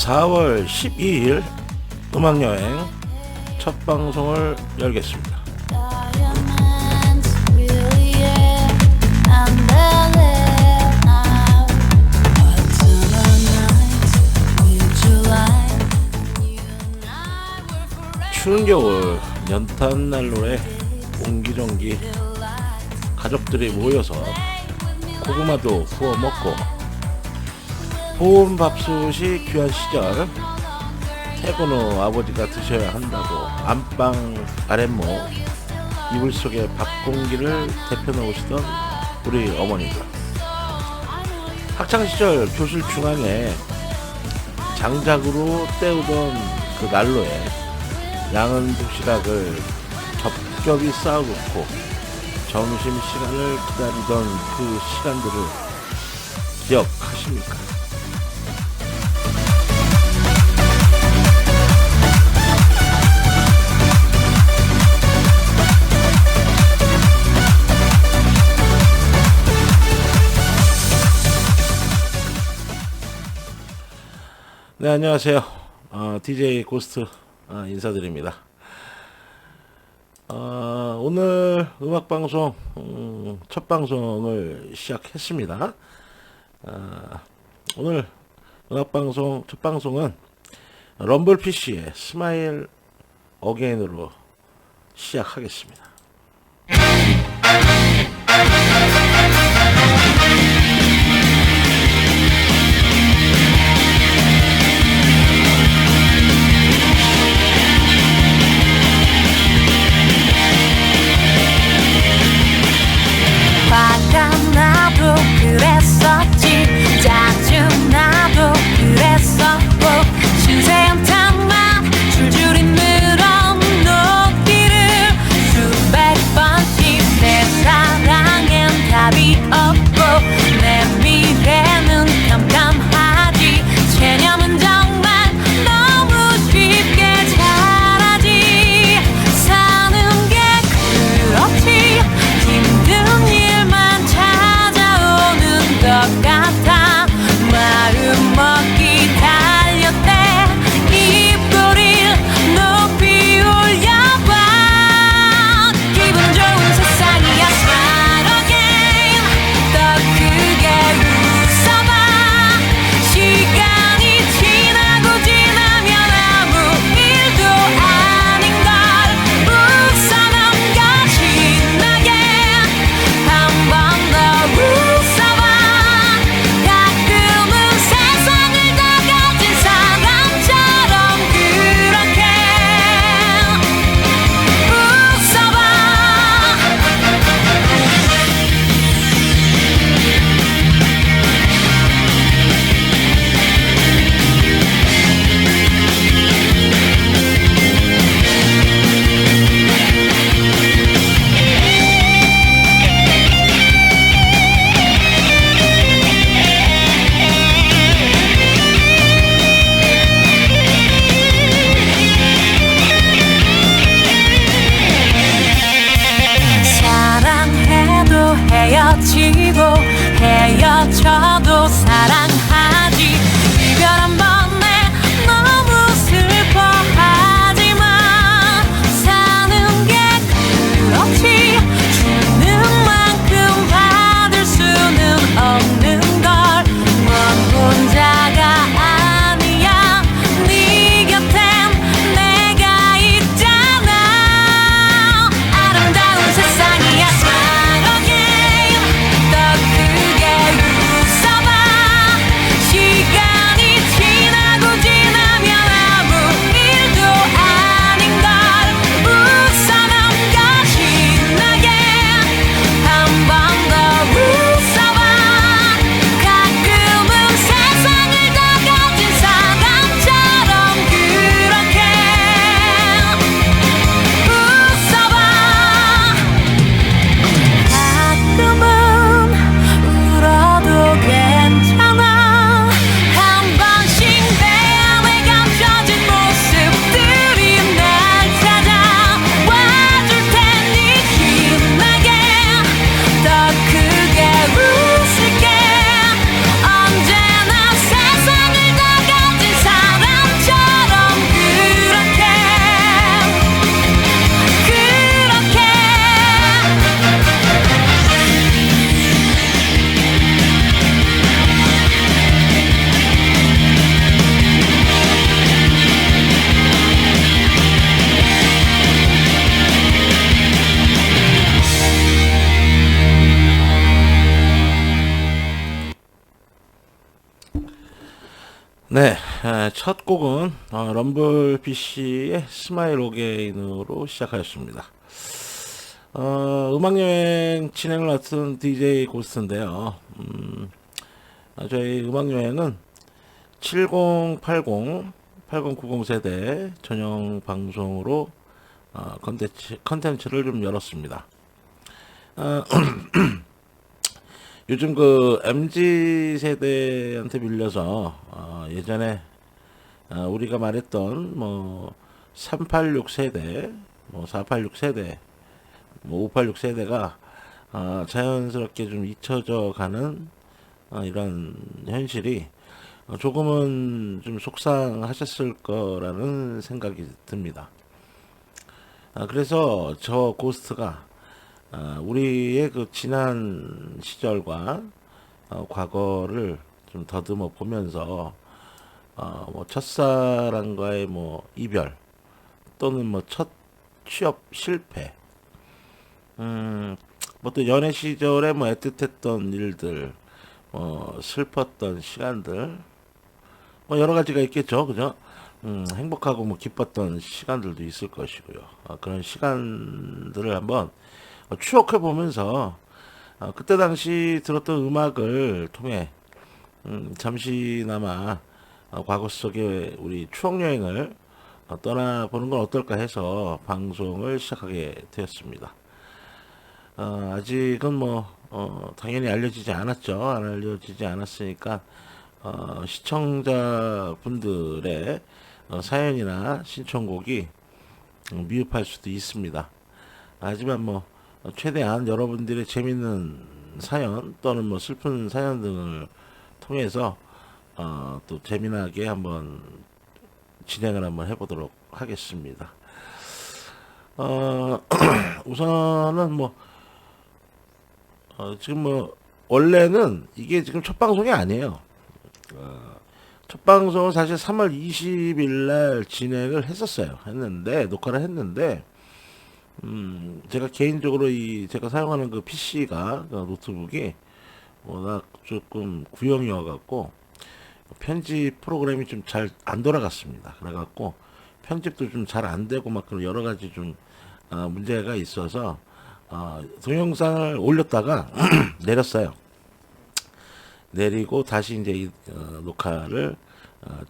4월 12일 음악여행 첫 방송을 열겠습니다. 추운 겨울 연탄난로에 옹기종기 가족들이 모여서 고구마도 구워 먹고 보온 밥솥이 귀한 시절 퇴근 후 아버지가 드셔야 한다고 안방 아랫목 이불 속에 밥 공기를 데펴 놓으시던 우리 어머니들, 학창시절 교실 중앙에 장작으로 때우던 그 난로에 양은 도시락을 겹겹이 쌓아놓고 점심시간을 기다리던 그 시간들을 기억하십니까? 네, 안녕하세요. DJ 고스트 인사드립니다. 오늘 음악방송 첫 방송을 시작했습니다. 오늘 음악방송 첫 방송은 럼블피쉬의 스마일 어게인으로 시작하겠습니다. 화가 나도 그랬었지, 짜증 나도 그랬었고, 신세한 탕만 줄줄이 늘어놓기를 네, 첫 곡은 럼블 PC의 스마일 어게인으로 시작하였습니다. 음악여행 진행을 맡은 DJ 고스트인데요. 저희 음악여행은 7080, 8090 세대 전용 방송으로 컨텐츠를 좀 열었습니다. 요즘 그 MZ 세대한테 밀려서 예전에 우리가 말했던 뭐 386 세대, 뭐 486 세대, 뭐 586 세대가 자연스럽게 좀 잊혀져 가는 이런 현실이 조금은 좀 속상하셨을 거라는 생각이 듭니다. 그래서 저 고스트가 우리의 그 지난 시절과 과거를 좀 더듬어 보면서 뭐 첫사랑과의 뭐 이별 또는 뭐 첫 취업 실패, 뭐 또 연애 시절에 뭐 애틋했던 일들, 슬펐던 시간들, 뭐 여러 가지가 있겠죠, 그죠? 행복하고 뭐 기뻤던 시간들도 있을 것이고요. 그런 시간들을 한번 추억해 보면서 그때 당시 들었던 음악을 통해 잠시나마 과거 속에 우리 추억 여행을 떠나보는 건 어떨까 해서 방송을 시작하게 되었습니다. 아직은 뭐 당연히 알려지지 않았죠. 안 알려지지 않았으니까 시청자분들의 사연이나 신청곡이 미흡할 수도 있습니다. 하지만 뭐 최대한 여러분들의 재밌는 사연 또는 뭐 슬픈 사연 등을 통해서 또 재미나게 한번 진행을 한번 해보도록 하겠습니다. 우선은 뭐 지금 뭐 원래는 이게 지금 첫 방송이 아니에요. 첫 방송은 사실 3월 20일 날 진행을 녹화를 했는데 제가 개인적으로 제가 사용하는 그 PC가, 그 노트북이 워낙 조금 구형이어 갖고 편집 프로그램이 좀 잘 안 돌아갔습니다. 그래갖고 편집도 좀 잘 안 되고 막 그런 여러 가지 좀 문제가 있어서 동영상을 올렸다가 내렸어요. 내리고 다시 이제 이 녹화를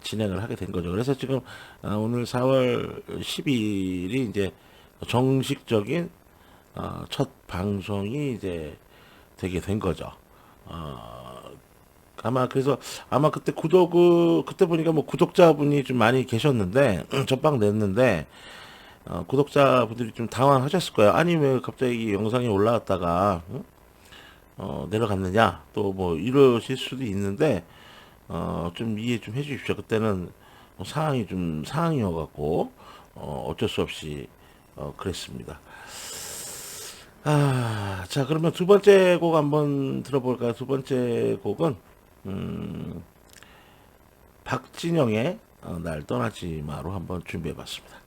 진행을 하게 된 거죠. 그래서 지금 오늘 4월 12일이 이제 정식적인 첫 방송이 이제 되게 된 거죠. 아마 그때 그때 보니까 뭐 구독자분이 좀 많이 계셨는데 첫방 냈는데 구독자분들이 좀 당황하셨을 거예요. 아니 왜 갑자기 영상이 올라왔다가 내려갔느냐 또 뭐 이러실 수도 있는데 좀 이해 좀 해주십시오. 그때는 상황이어 갖고 어쩔 수 없이 그랬습니다. 자, 그러면 두 번째 곡 한번 들어볼까요? 두 번째 곡은, 박진영의 날 떠나지 마로 한번 준비해 봤습니다.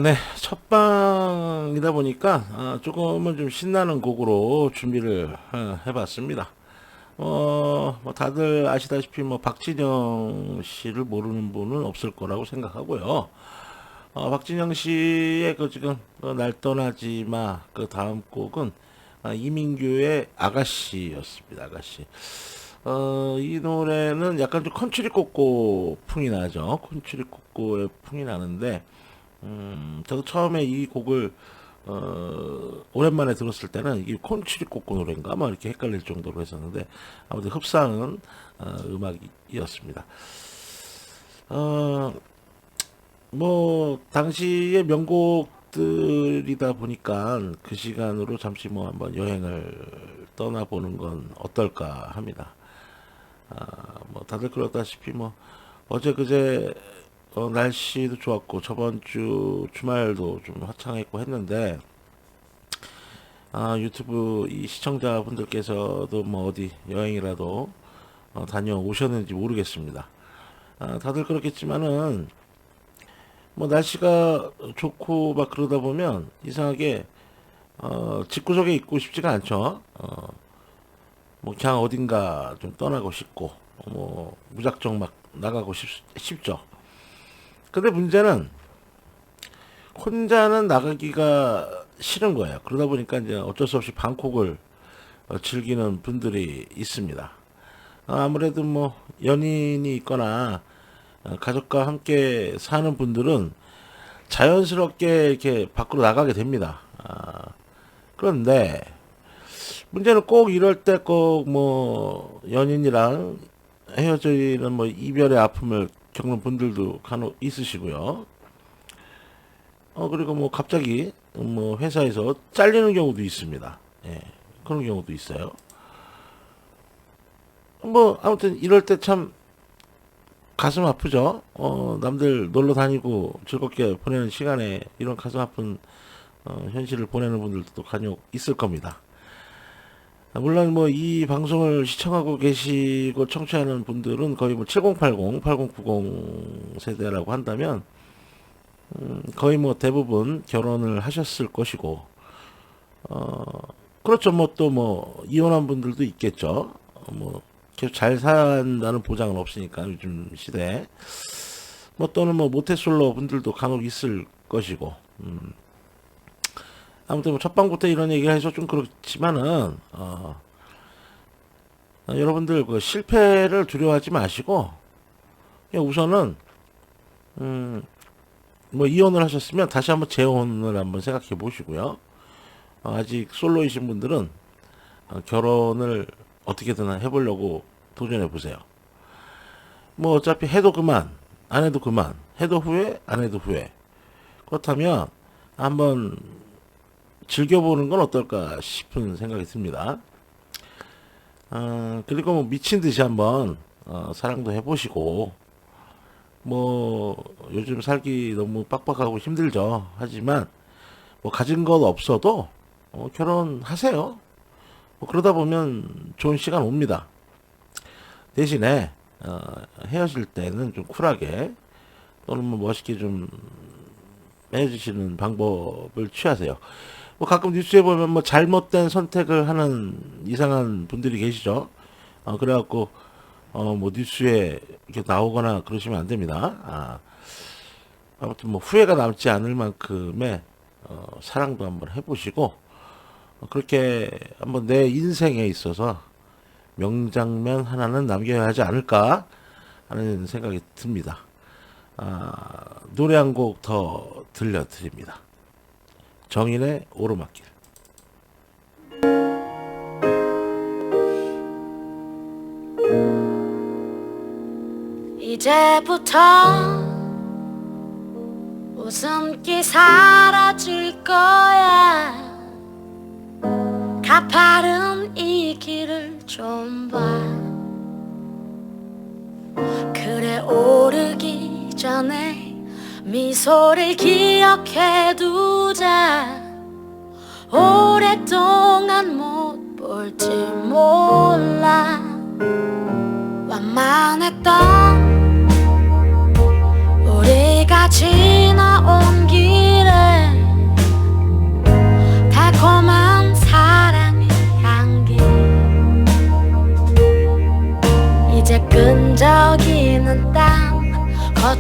네. 첫 방이다 보니까 조금은 좀 신나는 곡으로 준비를 해봤습니다. 뭐 다들 아시다시피 뭐 박진영 씨를 모르는 분은 없을 거라고 생각하고요. 박진영 씨의 그 지금 날 떠나지 마 그 다음 곡은 이민규의 아가씨였습니다. 아가씨. 이 노래는 약간 좀 컨츄리 꼬꼬 풍이 나죠. 컨츄리 꼬꼬의 풍이 나는데, 저도 처음에 이 곡을 오랜만에 들었을 때는 이게 컨츄리 꼬꼬 노래인가 막 이렇게 헷갈릴 정도로 했었는데, 아무튼 흡사한 음악이었습니다. 뭐 당시의 명곡들이다 보니까 그 시간으로 잠시 뭐 한번 여행을 떠나보는 건 어떨까 합니다. 뭐 다들 그렇다시피 뭐 어제 그제 날씨도 좋았고 저번 주 주말도 좀 화창했고 했는데, 유튜브 이 시청자분들께서도 뭐 어디 여행이라도 다녀오셨는지 모르겠습니다. 다들 그렇겠지만은 뭐 날씨가 좋고 막 그러다 보면 이상하게 집구석에 있고 싶지가 않죠. 뭐 그냥 어딘가 좀 떠나고 싶고 뭐 무작정 막 나가고 싶죠. 근데 문제는 혼자는 나가기가 싫은 거예요. 그러다 보니까 이제 어쩔 수 없이 방콕을 즐기는 분들이 있습니다. 아무래도 뭐 연인이 있거나 가족과 함께 사는 분들은 자연스럽게 이렇게 밖으로 나가게 됩니다. 그런데 문제는 꼭 이럴 때 꼭 뭐 연인이랑 헤어지는 뭐 이별의 아픔을 겪는 분들도 간혹 있으시고요. 그리고 뭐 갑자기 뭐 회사에서 잘리는 경우도 있습니다. 예, 그런 경우도 있어요. 뭐 아무튼 이럴 때 참 가슴 아프죠. 남들 놀러 다니고 즐겁게 보내는 시간에 이런 가슴 아픈 현실을 보내는 분들도 또 간혹 있을 겁니다. 물론 뭐 이 방송을 시청하고 계시고 청취하는 분들은 거의 뭐 7080, 8090 세대라고 한다면 거의 뭐 대부분 결혼을 하셨을 것이고, 그렇죠. 뭐 또 뭐 이혼한 분들도 있겠죠. 뭐 계속 잘 산다는 보장은 없으니까 요즘 시대에. 뭐 또는 뭐 모태솔로 분들도 간혹 있을 것이고. 아무튼 뭐 첫방부터 이런 얘기를 해서 좀 그렇지만은 여러분들 그 실패를 두려워하지 마시고 그냥 우선은 뭐 이혼을 하셨으면 다시 한번 재혼을 한번 생각해 보시고요. 아직 솔로이신 분들은 결혼을 어떻게든 해보려고 도전해 보세요. 뭐 어차피 해도 그만, 안 해도 그만, 해도 후회, 안 해도 후회. 그렇다면 한번 즐겨보는 건 어떨까 싶은 생각이 듭니다. 그리고 뭐 미친 듯이 한번 사랑도 해보시고, 뭐 요즘 살기 너무 빡빡하고 힘들죠. 하지만 뭐 가진 것 없어도 결혼하세요. 뭐 그러다 보면 좋은 시간 옵니다. 대신에 헤어질 때는 좀 쿨하게 또는 뭐 멋있게 좀 헤어지시는 방법을 취하세요. 뭐 가끔 뉴스에 보면 뭐 잘못된 선택을 하는 이상한 분들이 계시죠. 그래갖고 뭐 뉴스에 이렇게 나오거나 그러시면 안 됩니다. 아무튼 뭐 후회가 남지 않을 만큼의 사랑도 한번 해보시고, 그렇게 한번 내 인생에 있어서 명장면 하나는 남겨야 하지 않을까 하는 생각이 듭니다. 노래 한 곡 더 들려드립니다. 정인의 오르막길. 이제부터 웃음기 사라질 거야. 가파른 이 길을 좀 봐. 그래 오르기 전에 미소를 기억해 두자. 오랫동안 못 볼지 몰라. 완만했던 우리가 지나온 길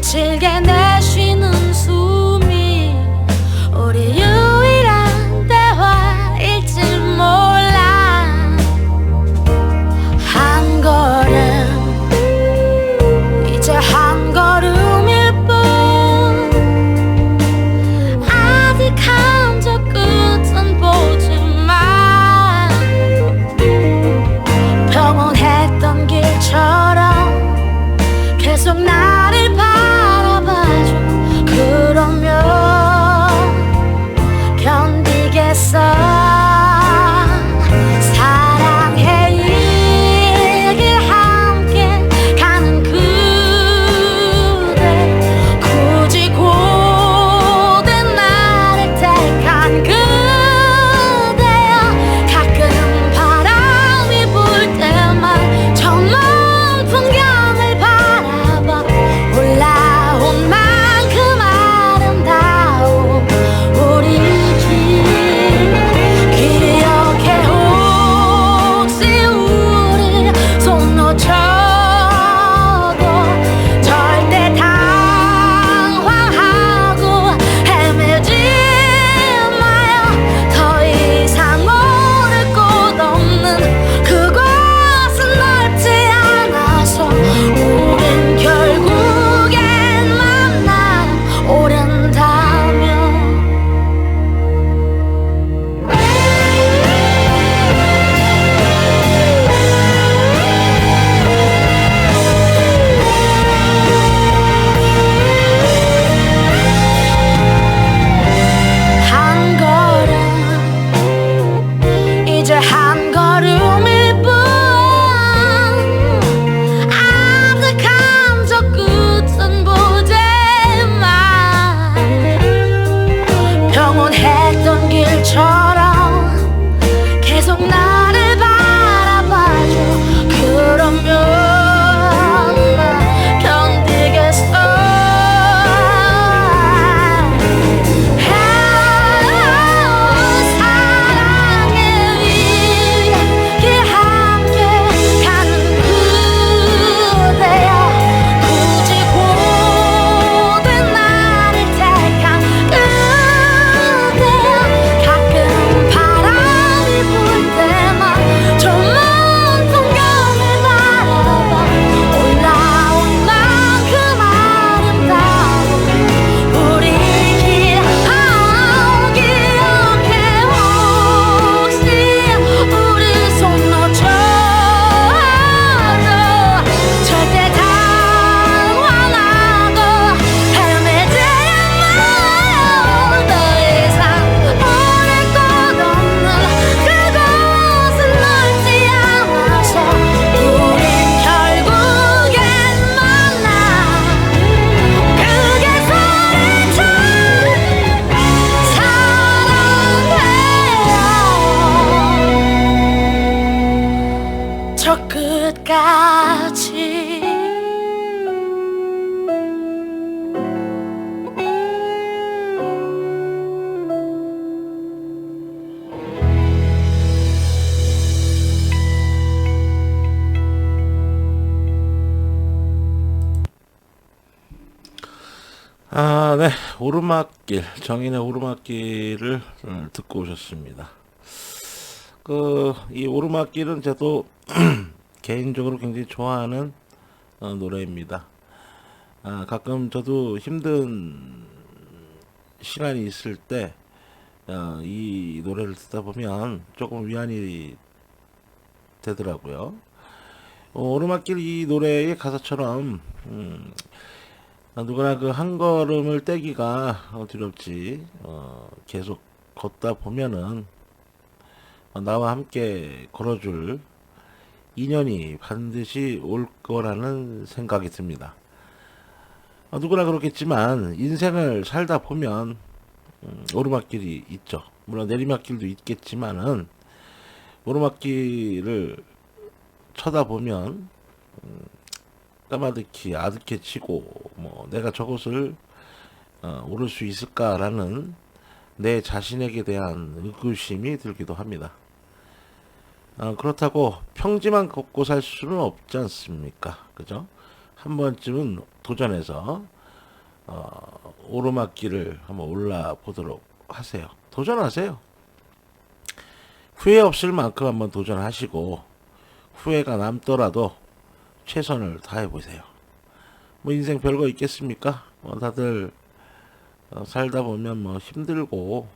거칠게 내쉬는 숨이 우리 유일한 대화일지 몰라. 한 걸음 이제 한 걸음일 뿐 아직 한저 끝은 보지만 평온했던 길처럼 계속 나를 바라봐줘. 그러면 견디겠어. 사랑해 이 길 함께 가는 그대 굳이 고된 나를 택한 그대여. 가끔 바람이 불 때만 저 먼 풍경을 바라봐. 올라온 만큼 아름다운 우리 길 기억해. 혹시 우리 손 놓쳐도 절대 당황하고 헤매지 마요. 더 이상 오를 곳 없는 그곳은 넓지 않아서 우린 결국엔 만나 오른다면. 한 걸음 이제 한 걸음일 뿐 아득한 저 끝은 보지만 평온했던 길처럼 계속 나를 바라봐줘. 그러면 나 견디겠어. 사랑의 위길 함께 가는 그대여. 굳이 고된 나를 택한 그대여. 가끔 바람이 불 때만 저 먼 풍경을 바라봐. 올라온 만큼 아름다운 우리 길 기억해. 혹시 우리 손 놓쳐도 절대 당황하고 헤매지 마요. 더 이상 오를 곳 없는 그곳은 넓지 않아서 우린 결국엔 만나. 크게 소리쳐 사랑해요. 저 끝까지. 네. 오르막길, 정인의 오르막길을 듣고 오셨습니다. 이 오르막길은 저도 개인적으로 굉장히 좋아하는 노래입니다. 가끔 저도 힘든 시간이 있을 때 이 노래를 듣다 보면 조금 위안이 되더라고요. 오르막길 이 노래의 가사처럼 누구나 그 한 걸음을 떼기가 두렵지, 계속 걷다 보면은 나와 함께 걸어줄 인연이 반드시 올 거라는 생각이 듭니다. 누구나 그렇겠지만 인생을 살다 보면 오르막길이 있죠. 물론 내리막길도 있겠지만은 오르막길을 쳐다보면 까마득히 아득해지고 내가 저것을 오를 수 있을까라는 내 자신에게 대한 의구심이 들기도 합니다. 그렇다고 평지만 걷고 살 수는 없지 않습니까? 그죠? 한 번쯤은 도전해서 오르막길을 한번 올라보도록 하세요. 도전하세요. 후회 없을 만큼 한번 도전하시고 후회가 남더라도 최선을 다해보세요. 뭐 인생 별거 있겠습니까? 다들 살다 보면 뭐 힘들고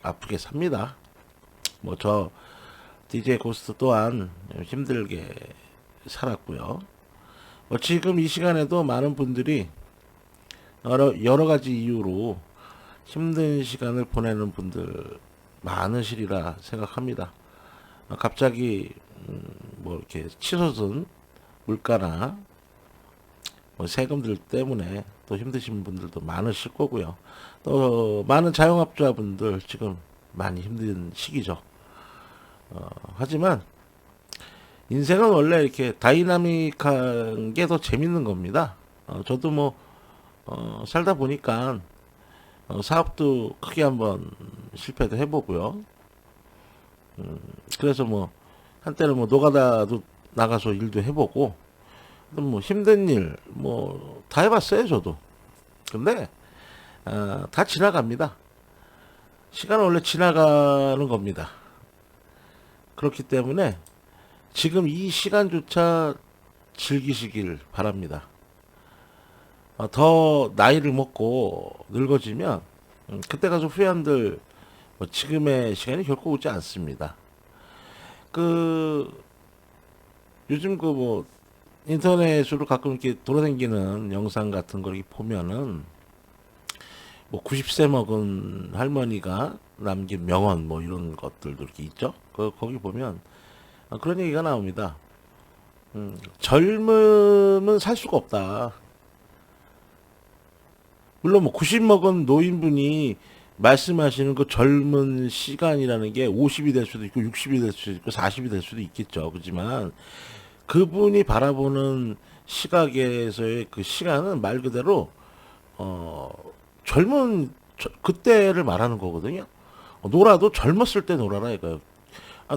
아프게 삽니다. 뭐 저 DJ 고스트 또한 힘들게 살았고요. 뭐 지금 이 시간에도 많은 분들이 여러 가지 이유로 힘든 시간을 보내는 분들 많으시리라 생각합니다. 갑자기 뭐 이렇게 치솟은 물가나 뭐 세금들 때문에 또 힘드신 분들도 많으실 거고요. 또 많은 자영업자분들 지금 많이 힘든 시기죠. 하지만 인생은 원래 이렇게 다이나믹한 게 더 재밌는 겁니다. 저도 뭐 살다 보니까 사업도 크게 한번 실패도 해보고요. 그래서 뭐 한때는 뭐 노가다도 나가서 일도 해보고 뭐 힘든 일 뭐 다 해봤어요 저도. 근데 다 지나갑니다. 시간은 원래 지나가는 겁니다. 그렇기 때문에 지금 이 시간조차 즐기시길 바랍니다. 더 나이를 먹고 늙어지면 그때 가서 후회한들 뭐 지금의 시간이 결코 오지 않습니다. 요즘 뭐 인터넷으로 가끔 이렇게 돌아다니는 영상 같은 걸 보면은 뭐 90세 먹은 할머니가 남긴 명언 뭐 이런 것들도 이렇게 있죠. 거기 보면 그런 얘기가 나옵니다. 젊음은 살 수가 없다. 물론 뭐 90 먹은 노인분이 말씀하시는 그 젊은 시간이라는 게 50이 될 수도 있고 60이 될 수도 있고 40이 될 수도 있겠죠. 그렇지만 그분이 바라보는 시각에서의 그 시간은 말 그대로 젊은 그때를 말하는 거거든요. 놀아도 젊었을 때 놀아라 이거예요.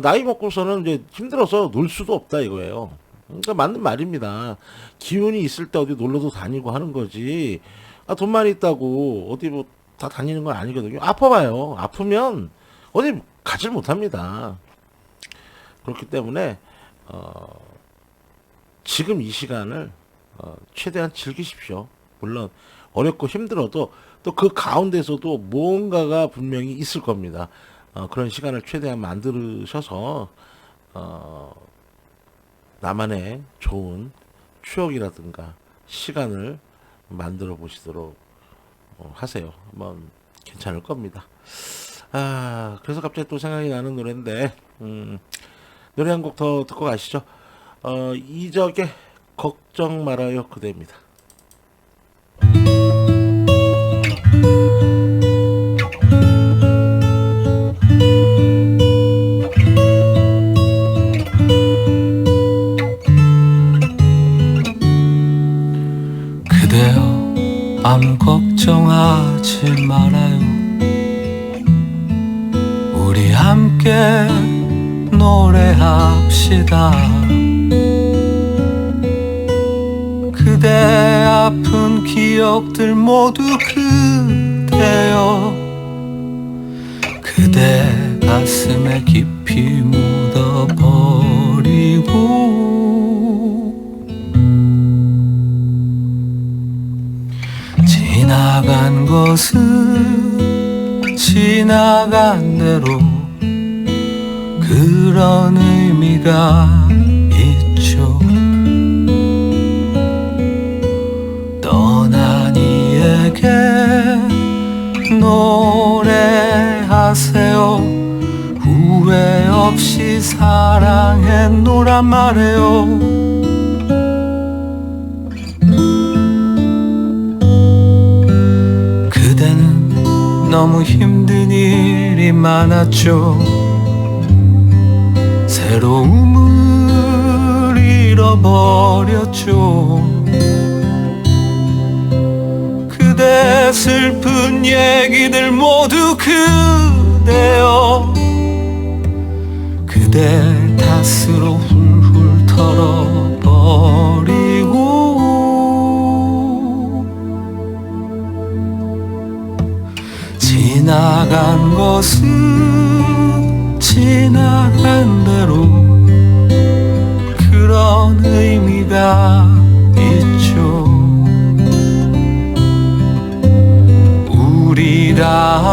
나이 먹고서는 이제 힘들어서 놀 수도 없다 이거예요. 그러니까 맞는 말입니다. 기운이 있을 때 어디 놀러도 다니고 하는 거지. 돈만 있다고 어디 뭐 다 다니는 건 아니거든요. 아파봐요. 아프면 어디 가질 못합니다. 그렇기 때문에 지금 이 시간을 최대한 즐기십시오. 물론 어렵고 힘들어도 또 그 가운데서도 뭔가가 분명히 있을 겁니다. 그런 시간을 최대한 만드셔서 나만의 좋은 추억이라든가 시간을 만들어 보시도록 하세요. 한번 괜찮을 겁니다. 그래서 갑자기 또 생각이 나는 노래인데 노래 한 곡 더 듣고 가시죠. 이적의 걱정 말아요 그대입니다. 그대여 아무 걱정하지 말아요. 우리 함께 노래합시다. 그대 아픈 기억들 모두 그대여 그대 가슴에 깊이 묻어버리고 지나간 것은 지나간 대로 그런 의미가 있죠. 떠난 이에게 노래하세요. 후회 없이 사랑했노란 말해요. 너무 힘든 일이 많았죠. 새로움을 잃어버렸죠. 그대 슬픈 얘기들 모두 그대여 그대 탓으로 훌훌 털어버리고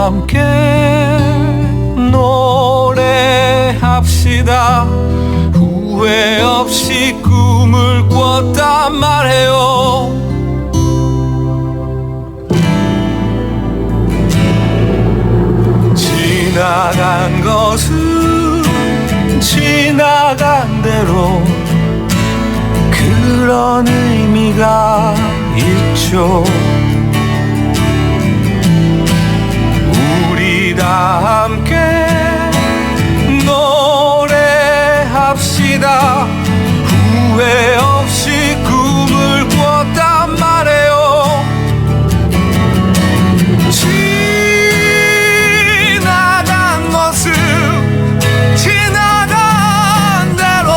함께 노래합시다. 후회 없이 꿈을 꿨단 말해요. 지나간 것은 지나간 대로 그런 의미가 있죠. 우리 다 함께 노래합시다. 후회 없이 꿈을 꿨단 말해요. 지나간 것은 지나간 대로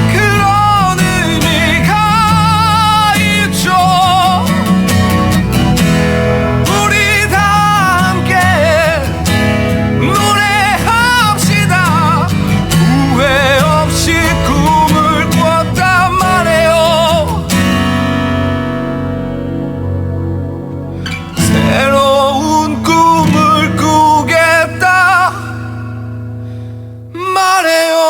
그런 의미가 있죠. 우리 다 함께 노래합시다. 후회 없이 꿈을 꿨단 말해요. 새로운 꿈을 꾸겠다 말해요.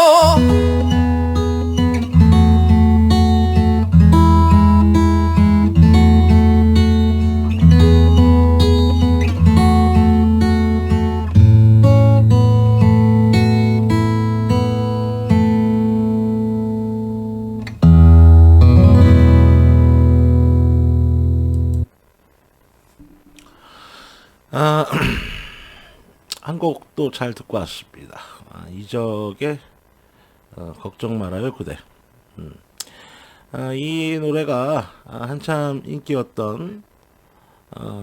아, 한 곡도 잘 듣고 왔습니다. 이적의 걱정 말아요 그대. 이 노래가 한참 인기였던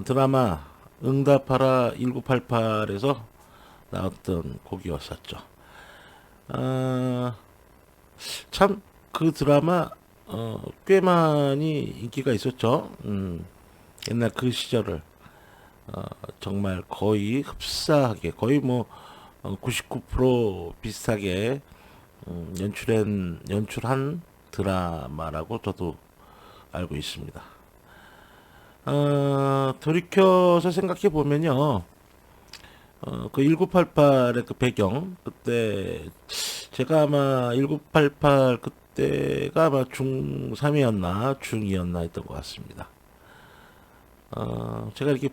드라마 응답하라 1988에서 나왔던 곡이었었죠. 참 그 드라마 꽤 많이 인기가 있었죠. 옛날 그 시절을 정말 거의 흡사하게 거의 뭐 99% 비슷하게 연출한 드라마라고 저도 알고 있습니다. 돌이켜서 생각해 보면요, 그 1988의 그 배경, 그때 제가 아마 1988 그때가 아마 중3이었나 중2였나 했던 것 같습니다. 제가 이렇게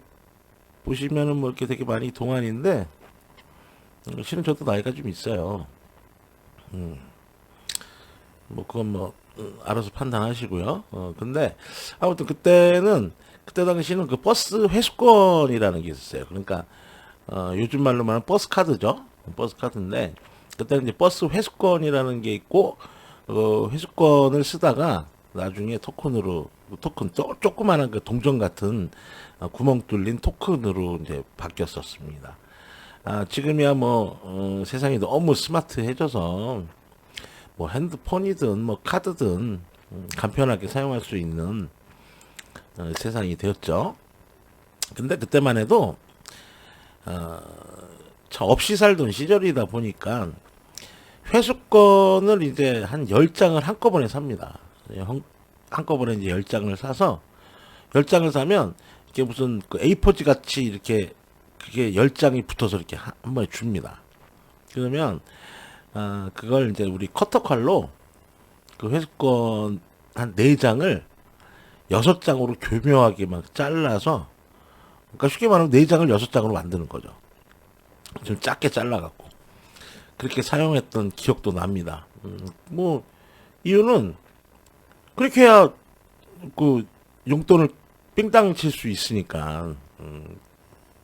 보시면은 뭐 이렇게 되게 많이 동안인데 실은 저도 나이가 좀 있어요. 뭐 그건 뭐 알아서 판단하시고요. 근데 아무튼 그때 당시는 그 버스 회수권이라는 게 있었어요. 그러니까 요즘 말로 말하면 버스 카드죠. 버스 카드인데 그때 이제 버스 회수권이라는 게 있고 회수권을 쓰다가 나중에 토큰 조그만한 그 동전 같은 구멍 뚫린 토큰으로 이제 바뀌었었습니다. 지금이야 뭐 세상이 너무 스마트해져서 뭐 핸드폰이든 뭐 카드든 간편하게 사용할 수 있는 세상이 되었죠. 근데 그때만 해도 저 없이 살던 시절이다 보니까 회수권을 이제 한 10장을 한꺼번에 삽니다. 한꺼번에 이제 10장을 사서 10장을 사면 이게 무슨 그 A4지 같이 이렇게 그게 10장이 붙어서 이렇게 한 번에 줍니다. 그러면 그걸 이제 우리 커터칼로 그 회수권 한 4장을 6장으로 교묘하게 막 잘라서, 그러니까 쉽게 말하면 4장을 6장으로 만드는 거죠. 좀 작게 잘라갖고 그렇게 사용했던 기억도 납니다. 뭐 이유는 그렇게 해야 그 용돈을 삥땅 칠 수 있으니까.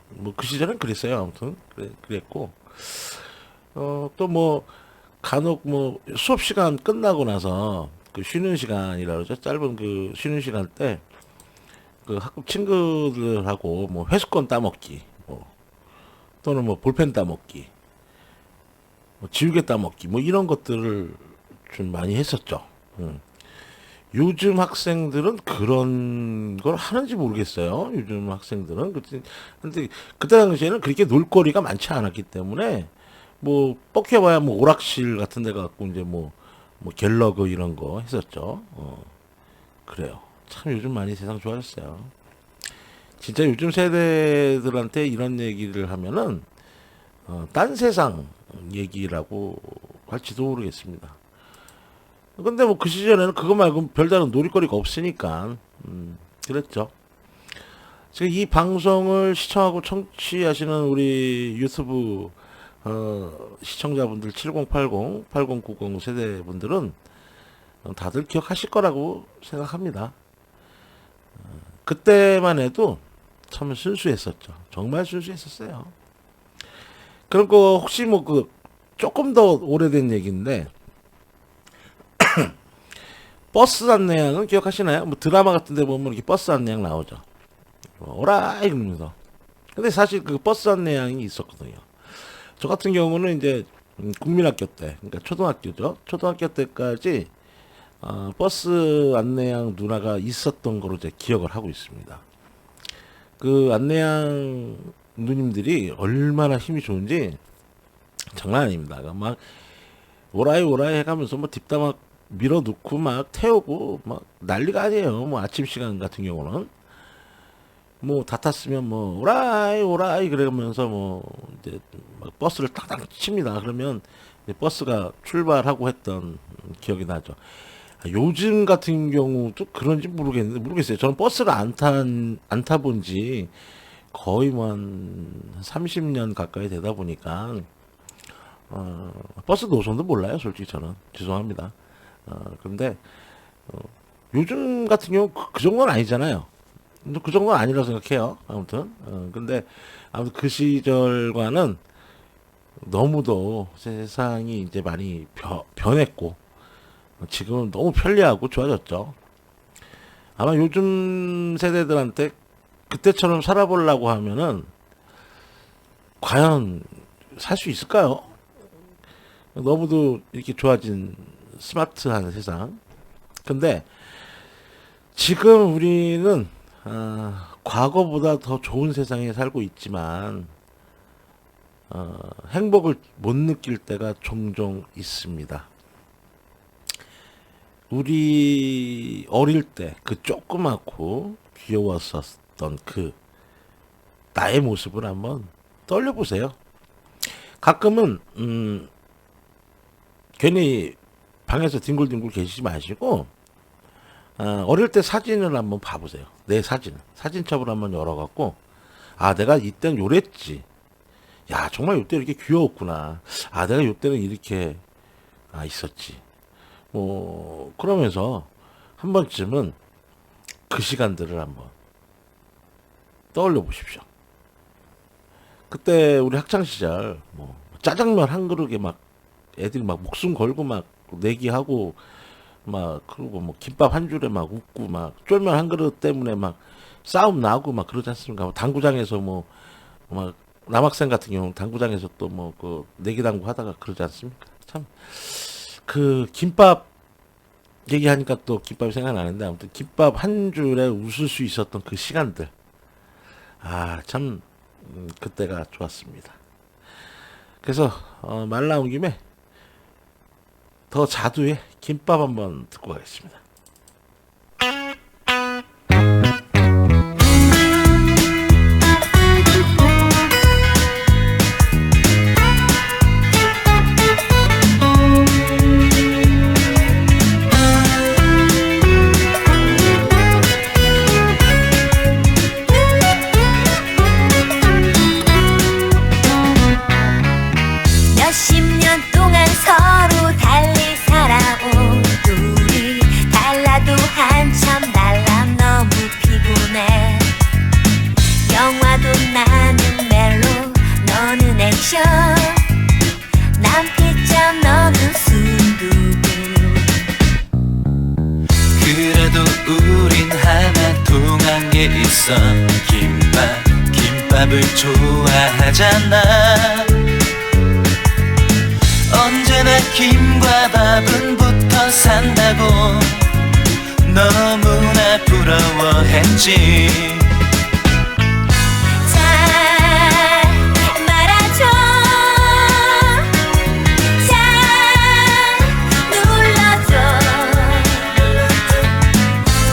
뭐 그 시절엔 그랬어요. 아무튼 그랬고 또 뭐 간혹 뭐 수업 시간 끝나고 나서 그 쉬는 시간이라 그러죠. 짧은 그 쉬는 시간 때 그 학급 친구들하고 뭐 회수권 따먹기, 뭐 또는 뭐 볼펜 따먹기, 뭐 지우개 따먹기, 뭐 이런 것들을 좀 많이 했었죠. 요즘 학생들은 그런 걸 하는지 모르겠어요. 요즘 학생들은. 근데 그때 당시에는 그렇게 놀거리가 많지 않았기 때문에 뭐 뻑해봐야 뭐 오락실 같은 데 갖고 이제 뭐 갤러그 이런 거 했었죠. 그래요. 참 요즘 많이 세상 좋아졌어요. 진짜 요즘 세대들한테 이런 얘기를 하면은 딴 세상 얘기라고 할지도 모르겠습니다. 근데 뭐 그 시절에는 그거 말고 별다른 놀이거리가 없으니까 그랬죠. 지금 이 방송을 시청하고 청취하시는 우리 유튜브 시청자분들 7080, 8090 세대분들은 다들 기억하실 거라고 생각합니다. 그때만 해도 참 순수했었죠. 정말 순수했었어요. 그리고 혹시 뭐 그 조금 더 오래된 얘기인데 버스 안내양은 기억하시나요? 뭐 드라마 같은 데 보면 이렇게 버스 안내양 나오죠. 오라이 그러면서. 근데 사실 그 버스 안내양이 있었거든요. 저 같은 경우는 이제 국민학교 때, 그러니까 초등학교죠. 초등학교 때까지 버스 안내양 누나가 있었던 거로 제 기억을 하고 있습니다. 그 안내양 누님들이 얼마나 힘이 좋은지 장난 아닙니다. 막 오라이 오라이 해가면서 뭐 뒷담 막 밀어놓고 막 태우고 막 난리가 아니에요. 뭐 아침 시간 같은 경우는 뭐 다 탔으면 뭐 오라이 오라이 그러면서 뭐 이제 막 버스를 딱딱 칩니다. 그러면 이제 버스가 출발하고 했던 기억이 나죠. 요즘 같은 경우도 그런지 모르겠어요. 저는 버스를 안 타본지 거의 뭐 한 30년 가까이 되다 보니까 버스 노선도 몰라요. 솔직히 저는 죄송합니다. 그런데 요즘 같은 경우 그 정도는 아니잖아요. 그 정도는 아니라고 생각해요. 아무튼 근데 아무튼 그 시절과는 너무도 세상이 이제 많이 변했고 지금은 너무 편리하고 좋아졌죠. 아마 요즘 세대들한테 그때처럼 살아보려고 하면은 과연 살 수 있을까요? 너무도 이렇게 좋아진 스마트한 세상. 근데 지금 우리는 과거보다 더 좋은 세상에 살고 있지만 행복을 못 느낄 때가 종종 있습니다. 우리 어릴 때 그 조그맣고 귀여웠었던 그 나의 모습을 한번 떠올려보세요. 가끔은 괜히 방에서 뒹굴뒹굴 계시지 마시고 어릴 때 사진을 한번 봐보세요. 내 사진첩을 한번 열어갖고 내가 이땐 요랬지. 야 정말 이때 이렇게 귀여웠구나. 내가 이때는 이렇게 있었지. 뭐 그러면서 한 번쯤은 그 시간들을 한번 떠올려 보십시오. 그때 우리 학창 시절 뭐 짜장면 한 그릇에 막 애들이 막 목숨 걸고 막 내기하고 막 그리고 뭐 김밥 한 줄에 막 웃고 막 쫄면 한 그릇 때문에 막 싸움 나고 막 그러지 않습니까? 당구장에서 뭐 막 남학생 같은 경우 당구장에서 또 뭐 그 내기당구 하다가 그러지 않습니까? 참 그 김밥 얘기하니까 또 김밥이 생각나는데 아무튼 김밥 한 줄에 웃을 수 있었던 그 시간들 참 그때가 좋았습니다. 그래서 말 나온 김에 더 자두의 김밥 한번 듣고 가겠습니다. 몇십 년 동안 서로 달리 살아온 우리 달라도 한참 달라 너무 피곤해 영화도 나는 멜로 너는 액션 난 피자 너는 순두부 그래도 우린 하나 통한 게 있어 김밥을 좋아하잖아 언제나 김과 밥은 붙어 산다고 너무나 부러워했지 잘 말아줘 잘 눌러줘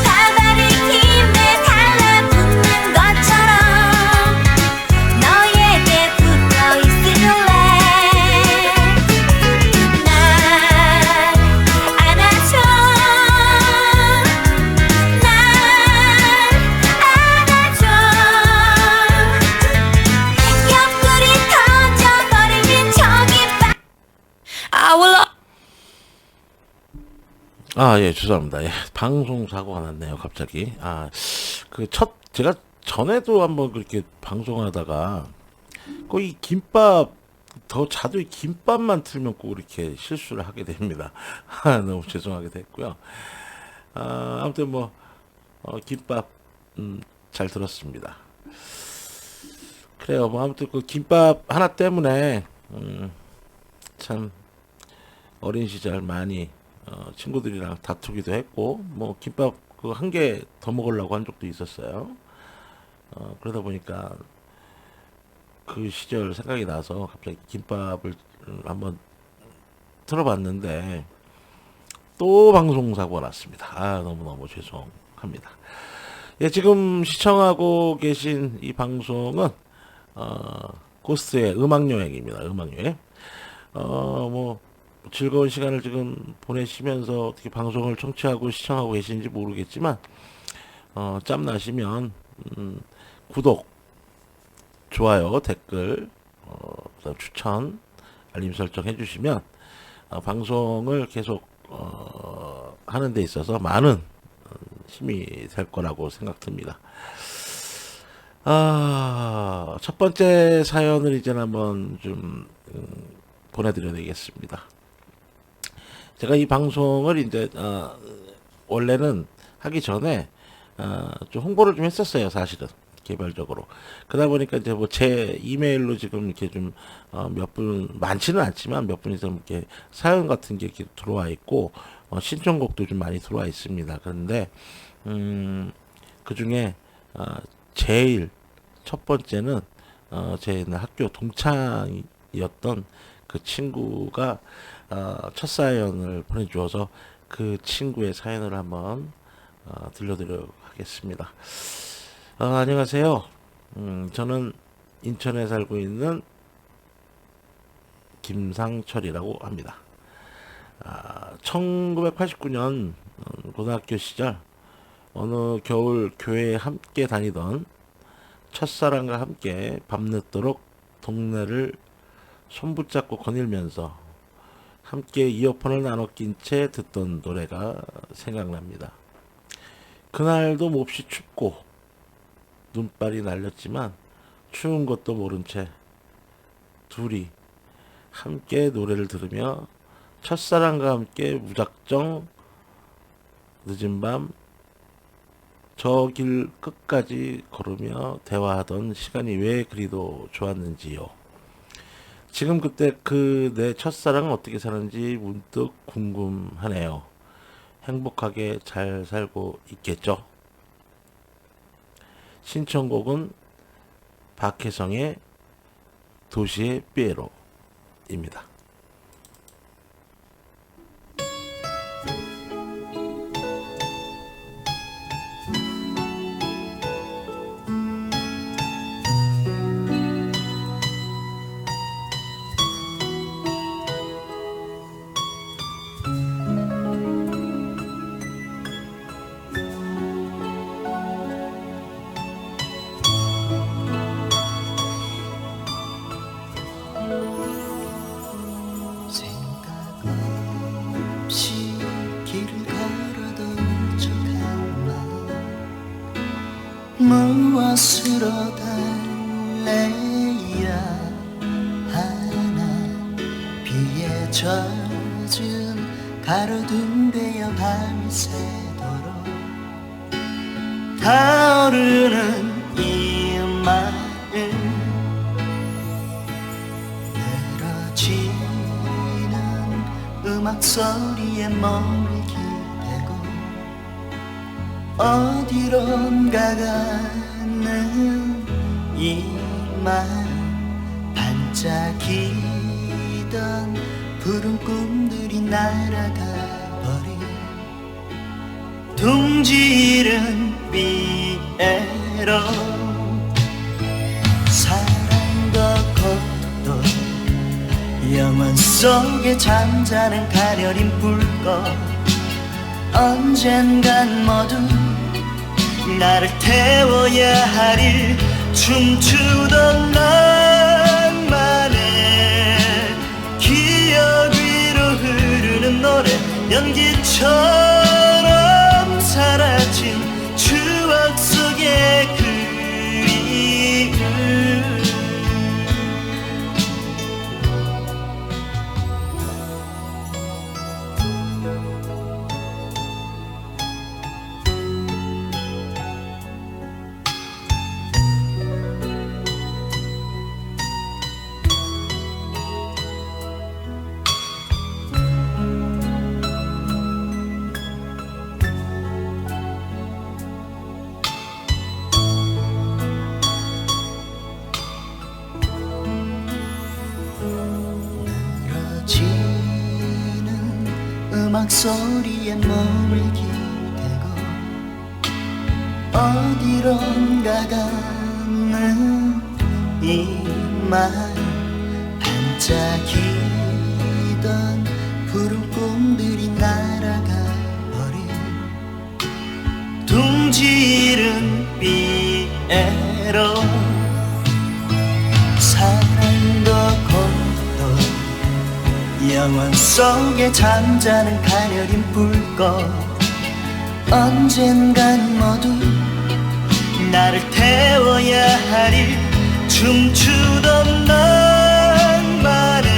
밥알이 김에 달라붙는 것처럼 아, 예, 죄송합니다. 예, 방송 사고가 났네요, 갑자기. 제가 전에도 한번 그렇게 방송하다가, 거의 김밥, 더 자주 이 김밥만 틀면 꼭 이렇게 실수를 하게 됩니다. 너무 죄송하게 됐고요. 아무튼 뭐, 김밥, 잘 들었습니다. 그래요. 뭐, 아무튼 그 김밥 하나 때문에, 참, 어린 시절 많이, 친구들이랑 다투기도 했고, 뭐, 김밥 그 한 개 더 먹으려고 한 적도 있었어요. 그러다 보니까 그 시절 생각이 나서 갑자기 김밥을 한번 틀어봤는데, 또 방송사고가 났습니다. 너무너무 죄송합니다. 예, 지금 시청하고 계신 이 방송은, 고스트의 음악여행입니다. 음악여행. 뭐, 즐거운 시간을 지금 보내시면서 어떻게 방송을 청취하고 시청하고 계시는지 모르겠지만, 짬 나시면, 구독, 좋아요, 댓글, 그다음 추천, 알림 설정 해주시면, 방송을 계속, 하는 데 있어서 많은 힘이 될 거라고 생각됩니다. 첫 번째 사연을 이제 한번 좀, 보내드려야 되겠습니다. 제가 이 방송을 이제 원래는 하기 전에 좀 홍보를 좀 했었어요, 사실은 개별적으로. 그러다 보니까 이제 뭐 제 이메일로 지금 이렇게 좀 몇 분, 많지는 않지만 몇 분이 좀 이렇게 사연 같은 게 이렇게 들어와 있고, 신청곡도 좀 많이 들어와 있습니다. 그런데 그 중에 제일 첫 번째는 제 학교 동창이었던 그 친구가 첫 사연을 보내주어서 그 친구의 사연을 한번 들려드리도록 하겠습니다. 안녕하세요. 저는 인천에 살고 있는 김상철이라고 합니다. 1989년 고등학교 시절 어느 겨울 교회에 함께 다니던 첫사랑과 함께 밤늦도록 동네를 손붙잡고 거닐면서 함께 이어폰을 나눠 낀 채 듣던 노래가 생각납니다. 그날도 몹시 춥고 눈발이 날렸지만 추운 것도 모른 채 둘이 함께 노래를 들으며 첫사랑과 함께 무작정 늦은 밤 저 길 끝까지 걸으며 대화하던 시간이 왜 그리도 좋았는지요. 지금 그때 그 내 첫사랑은 어떻게 사는지 문득 궁금하네요. 행복하게 잘 살고 있겠죠? 신청곡은 박혜성의 도시의 삐에로입니다. 무엇으로 달래야 하나 비에 젖은 가로등 되어 밤이 새도록 타오르는 이 마음 늘어지는 음악 소리에 몸을 기대고 어디론가 가는 이만 반짝이던 푸른 꿈들이 날아가 버린 둥지른 삐에로 사랑도 고통도 영원 속에 잠자는 가녀린 불꽃 언젠간 모두 나를 태워야 하리 춤추던 낭만의 기억 위로 흐르는 노래 연기처럼 사라진 추억 속의 그리움. 지는 음악 소리에 몸을 기대고 어디론가 가는 이만 반짝이던 푸른 꿈들이 날아가 버린 둥지른 삐에로 사랑도 고도 영원 속에 잠자는 가녀린 불꽃 언젠간 모두 나를 태워야 하리 춤추던 낭만에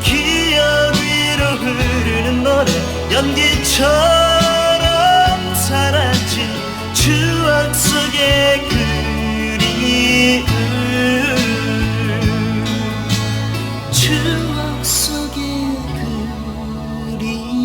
기억 위로 흐르는 노래 연기처럼 사라진 추억 속의 그리움. 추억 속의 그리움.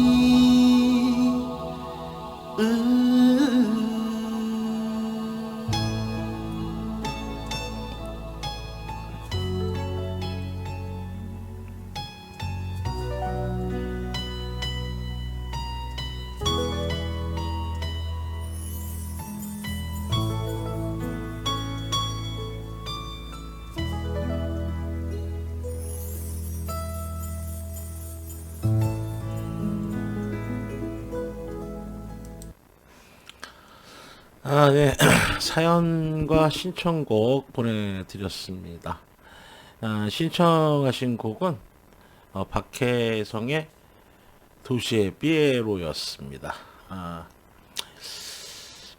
네. 사연과 신청곡 보내드렸습니다. 신청하신 곡은 박혜성의 도시의 삐에로였습니다.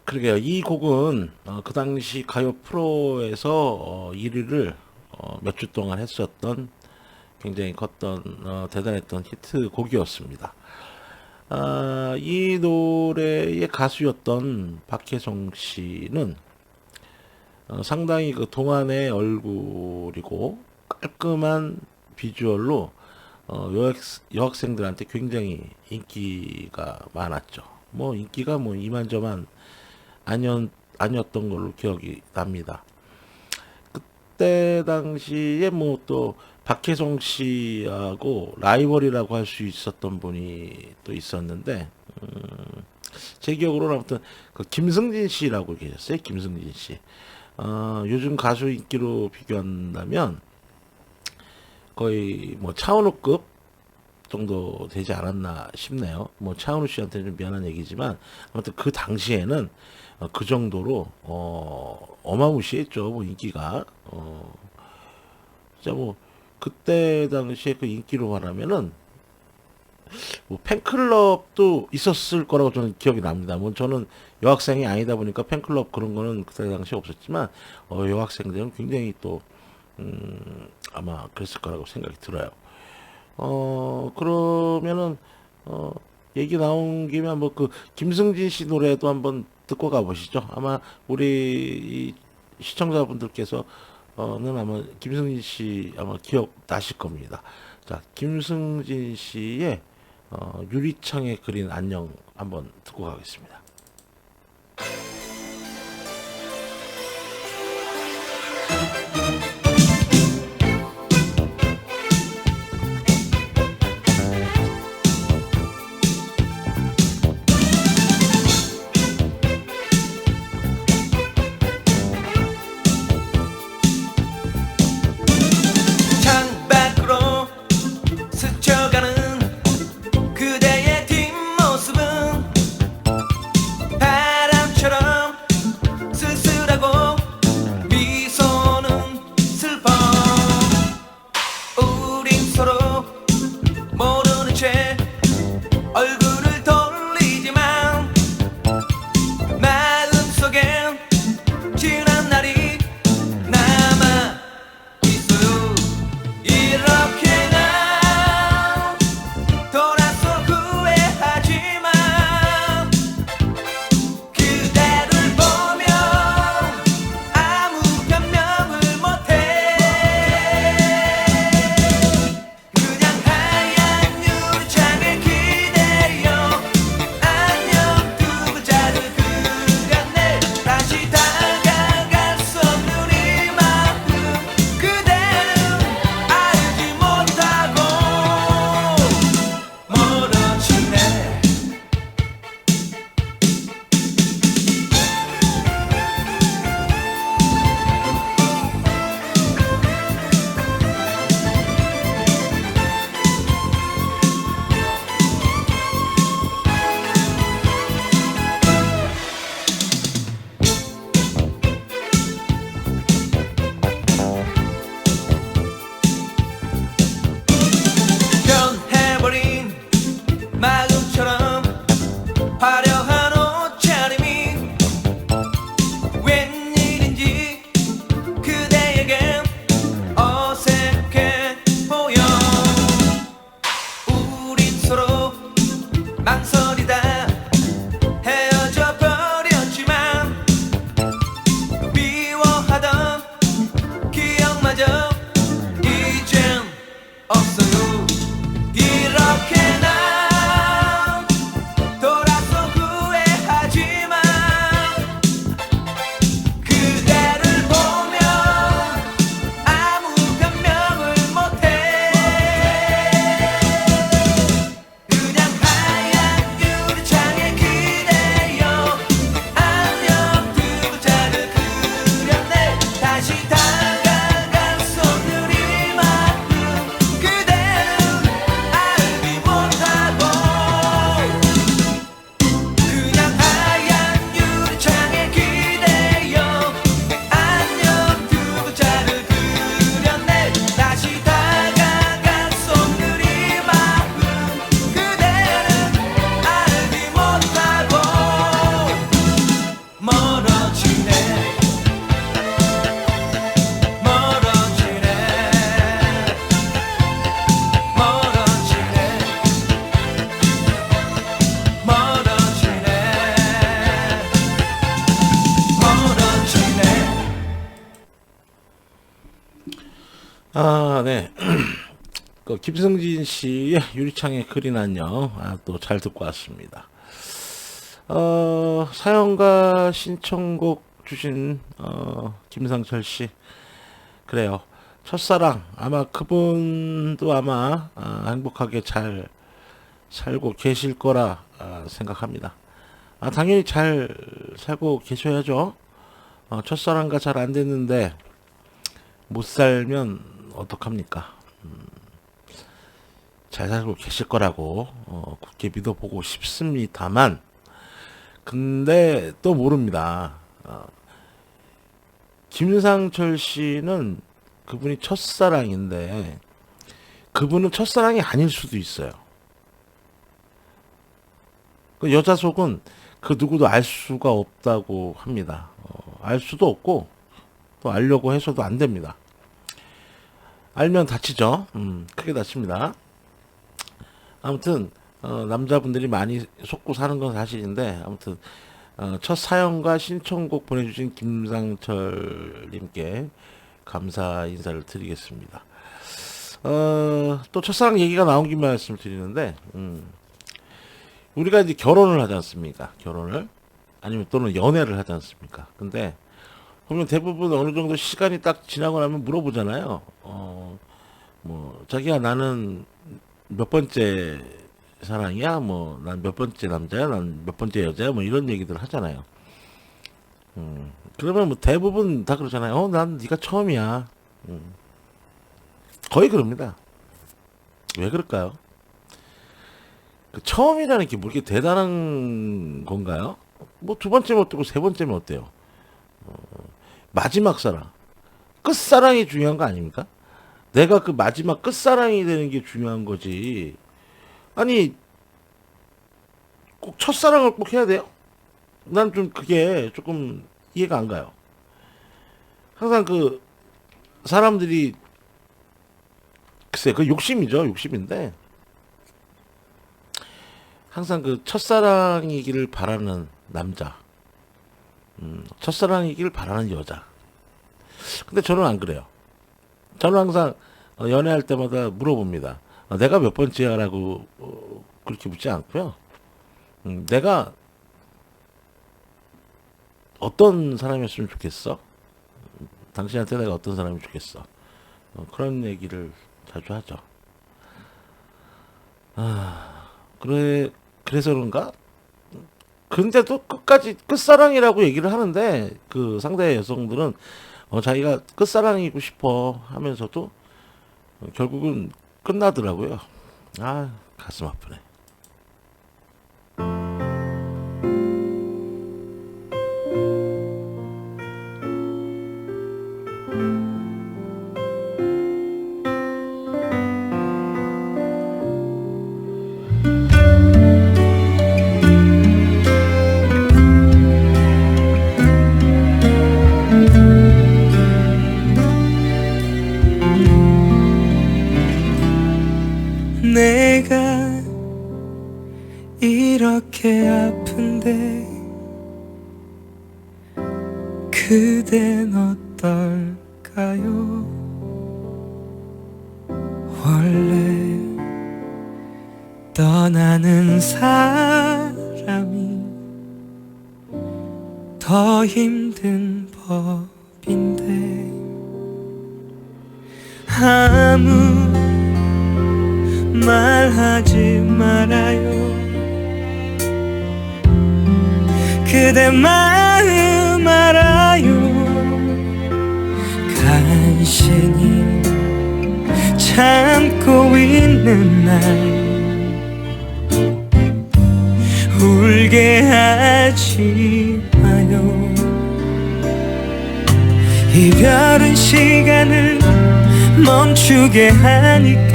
그러게요. 이 곡은 그 당시 가요 프로에서 1위를 몇 주 동안 했었던 굉장히 컸던 대단했던 히트곡이었습니다. 이 노래의 가수였던 박혜성 씨는 상당히 그 동안의 얼굴이고 깔끔한 비주얼로 여학생들한테 굉장히 인기가 많았죠. 뭐 인기가 뭐 이만저만 아니었던 걸로 기억이 납니다. 그때 당시에 뭐 또 박혜성 씨하고 라이벌이라고 할 수 있었던 분이 또 있었는데, 제 기억으로는 아무튼 그 김승진 씨라고 계셨어요. 김승진 씨. 요즘 가수 인기로 비교한다면 거의 뭐 차은우급 정도 되지 않았나 싶네요. 뭐 차은우 씨한테는 좀 미안한 얘기지만 아무튼 그 당시에는 그 정도로 어마무시했죠. 뭐 인기가. 진짜 뭐 그때 당시에 그 인기로 말하면은 뭐 팬클럽도 있었을 거라고 저는 기억이 납니다. 뭐 저는 여학생이 아니다 보니까 팬클럽 그런 거는 그때 당시에 없었지만 여학생들은 굉장히 또 아마 그랬을 거라고 생각이 들어요. 그러면은 얘기 나온 김에 한번 그 김승진 씨 노래도 한번 듣고 가보시죠. 아마 우리 이 시청자분들께서 는 아마 김승진 씨 아마 기억 나실 겁니다. 자, 김승진 씨의 유리창에 그린 안녕 한번 듣고 가겠습니다. 창밖으로 스쳐가는 그대의 뒷모습은 그 김성진 씨의 유리창에 글이 난요. 또 잘 듣고 왔습니다. 사연과 신청곡 주신 김상철 씨, 그래요. 첫사랑, 아마 그분도 아마 행복하게 잘 살고 계실 거라 생각합니다. 당연히 잘 살고 계셔야죠. 첫사랑과 잘 안 됐는데 못 살면 어떡합니까? 잘 살고 계실 거라고 굳게 믿어보고 싶습니다만, 근데 또 모릅니다. 김상철 씨는 그분이 첫사랑인데 그분은 첫사랑이 아닐 수도 있어요. 그 여자 속은 그 누구도 알 수가 없다고 합니다. 알 수도 없고 또 알려고 해서도 안 됩니다. 알면 다치죠. 크게 다칩니다. 아무튼 남자분들이 많이 속고 사는 건 사실인데, 아무튼 첫 사연과 신청곡 보내주신 김상철님께 감사 인사를 드리겠습니다. 또 첫사랑 얘기가 나온 김에 말씀을 드리는데, 우리가 이제 결혼을 하지 않습니까? 결혼을 아니면 또는 연애를 하지 않습니까? 근데 보면 대부분 어느 정도 시간이 딱 지나고 나면 물어보잖아요. 뭐 자기야, 나는 몇 번째 사랑이야? 뭐 난 몇 번째 남자야? 난 몇 번째 여자야? 뭐 이런 얘기들 하잖아요. 그러면 뭐 대부분 다 그러잖아요. 난 네가 처음이야. 거의 그럽니다. 왜 그럴까요? 그 처음이라는 게 뭐 이렇게 대단한 건가요? 뭐 두 번째면 어때고 세 번째면 어때요? 마지막 사랑, 끝사랑이 중요한 거 아닙니까? 내가 그 마지막 끝사랑이 되는 게 중요한 거지. 아니, 꼭 첫사랑을 꼭 해야 돼요? 난 좀 그게 조금 이해가 안 가요. 항상 그 사람들이, 글쎄, 그 욕심이죠. 욕심인데 항상 그 첫사랑이기를 바라는 남자, 첫사랑이기를 바라는 여자. 근데 저는 안 그래요. 저는 항상 연애할 때마다 물어봅니다. 내가 몇 번째야? 라고 그렇게 묻지 않고요. 내가 어떤 사람이었으면 좋겠어? 당신한테 내가 어떤 사람이 좋겠어? 그런 얘기를 자주 하죠. 그래서 그런가? 근데도 끝까지 끝사랑이라고 얘기를 하는데, 그 상대 여성들은 자기가 끝사랑이고 싶어 하면서도 결국은 끝나더라고요. 가슴 아프네. 내가 이렇게 아픈데 그댄 어떨까요? 원래 떠나는 사람이 더 힘든 법인데 아무 말하지 말아요. 그대 마음 알아요. 간신히 참고 있는 날 울게 하지 마요. 이별은 시간을 멈추게 하니까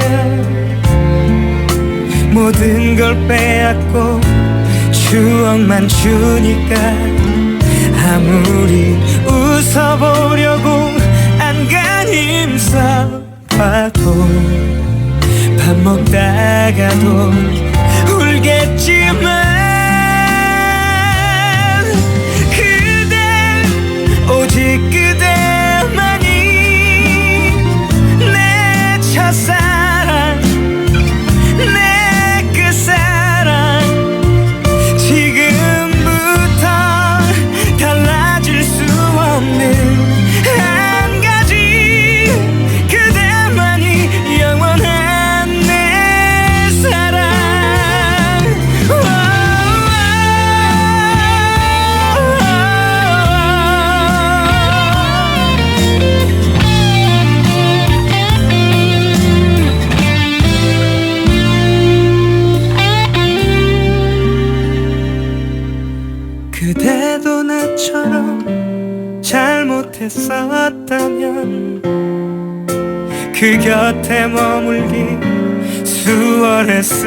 모든 걸 빼앗고 추억만 주니까 아무리 웃어보려고 안간힘 써봐도 밥 먹다가도 울겠지만 그대 오직 그대만이 내 첫사랑 그 곁에 머물기 수월했을까요?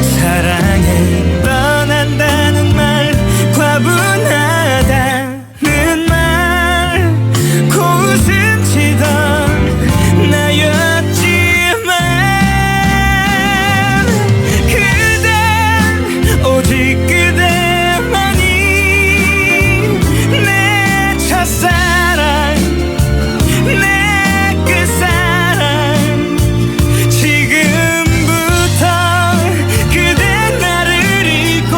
사랑해 떠난다는 말 과분하다는 말 고웃음 치던 나였지만 그댄 오직 그대만이 내 첫사랑 내 끝사랑 지금부터 그대 나를 잊고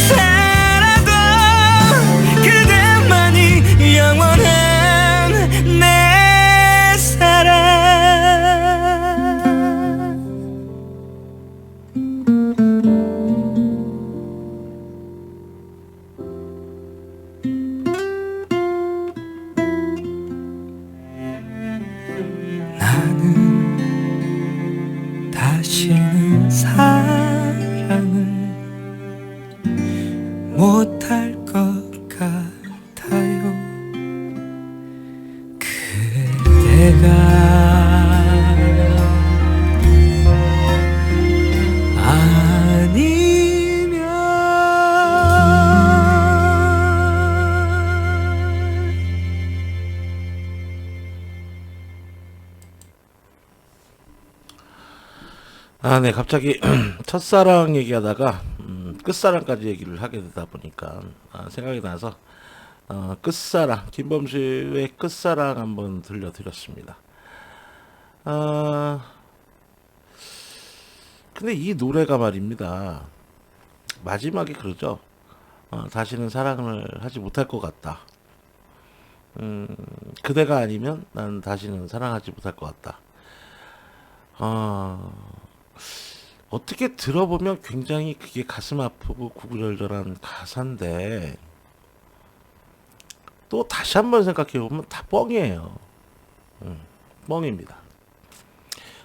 살아도 그대만이 영원한 내 사랑. 나는 다시는 사랑을 못할 것 같아요. 그대가 아니면 아, 네, 갑자기 첫사랑 얘기하다가 끝사랑까지 얘기를 하게 되다 보니까 생각이 나서 끝사랑, 김범수의 끝사랑 한번 들려드렸습니다. 근데 이 노래가 말입니다. 마지막에 그러죠. 다시는 사랑을 하지 못할 것 같다. 그대가 아니면 난 다시는 사랑하지 못할 것 같다. 어떻게 들어보면 굉장히 그게 가슴 아프고 구구절절한 가사인데 또 다시 한번 생각해보면 다 뻥이에요. 뻥입니다.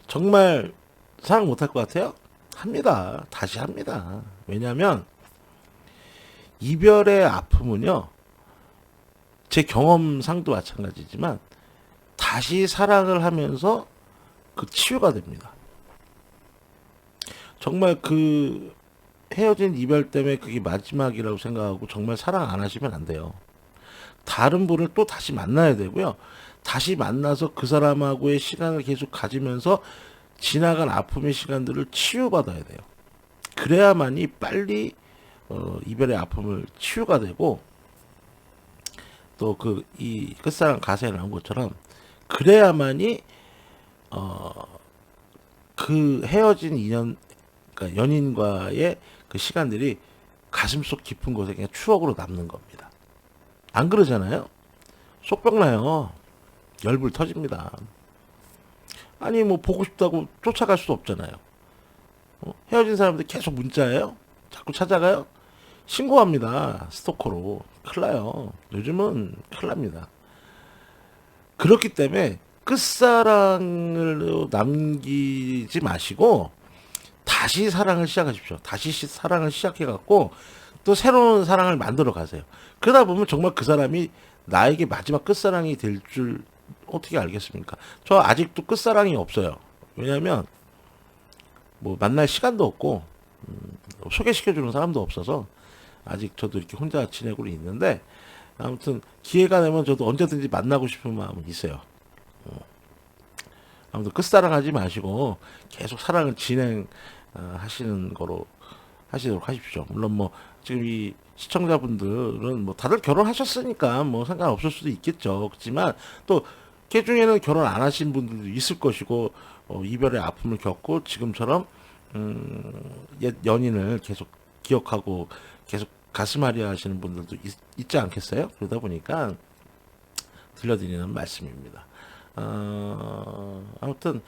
정말 사랑 못할 것 같아요? 합니다. 다시 합니다. 왜냐하면 이별의 아픔은요, 제 경험상도 마찬가지지만 다시 사랑을 하면서 그 치유가 됩니다. 정말 그 헤어진 이별 때문에 그게 마지막이라고 생각하고 정말 사랑 안 하시면 안 돼요. 다른 분을 또 다시 만나야 되고요. 다시 만나서 그 사람하고의 시간을 계속 가지면서 지나간 아픔의 시간들을 치유받아야 돼요. 그래야만이 빨리 이별의 아픔을 치유가 되고, 또 그 이 끝사랑 가사에 나온 것처럼 그래야만이 그 헤어진 인연, 그러니까 연인과의 그 시간들이 가슴속 깊은 곳에 그냥 추억으로 남는 겁니다. 안 그러잖아요? 속병나요. 열불 터집니다. 아니 뭐 보고 싶다고 쫓아갈 수도 없잖아요. 헤어진 사람들 계속 문자예요? 자꾸 찾아가요? 신고합니다. 스토커로. 큰일 나요. 요즘은 큰일 납니다. 그렇기 때문에 끝사랑을 남기지 마시고 다시 사랑을 시작하십시오. 다시 사랑을 시작해갖고 또 새로운 사랑을 만들어 가세요. 그러다 보면 정말 그 사람이 나에게 마지막 끝사랑이 될 줄 어떻게 알겠습니까? 저 아직도 끝사랑이 없어요. 왜냐면 뭐 만날 시간도 없고 소개시켜주는 사람도 없어서 아직 저도 이렇게 혼자 지내고 있는데, 아무튼 기회가 되면 저도 언제든지 만나고 싶은 마음은 있어요. 아무튼 끝사랑 하지 마시고 계속 사랑을 진행하시는 거로 하시도록 하십시오. 물론 뭐 지금 이 시청자분들은 뭐 다들 결혼하셨으니까 뭐 상관없을 수도 있겠죠. 그렇지만 또 그 중에는 결혼 안 하신 분들도 있을 것이고, 이별의 아픔을 겪고 지금처럼 옛 연인을 계속 기억하고 계속 가슴앓이 하시는 분들도 있지 않겠어요? 그러다 보니까 들려드리는 말씀입니다. 아무튼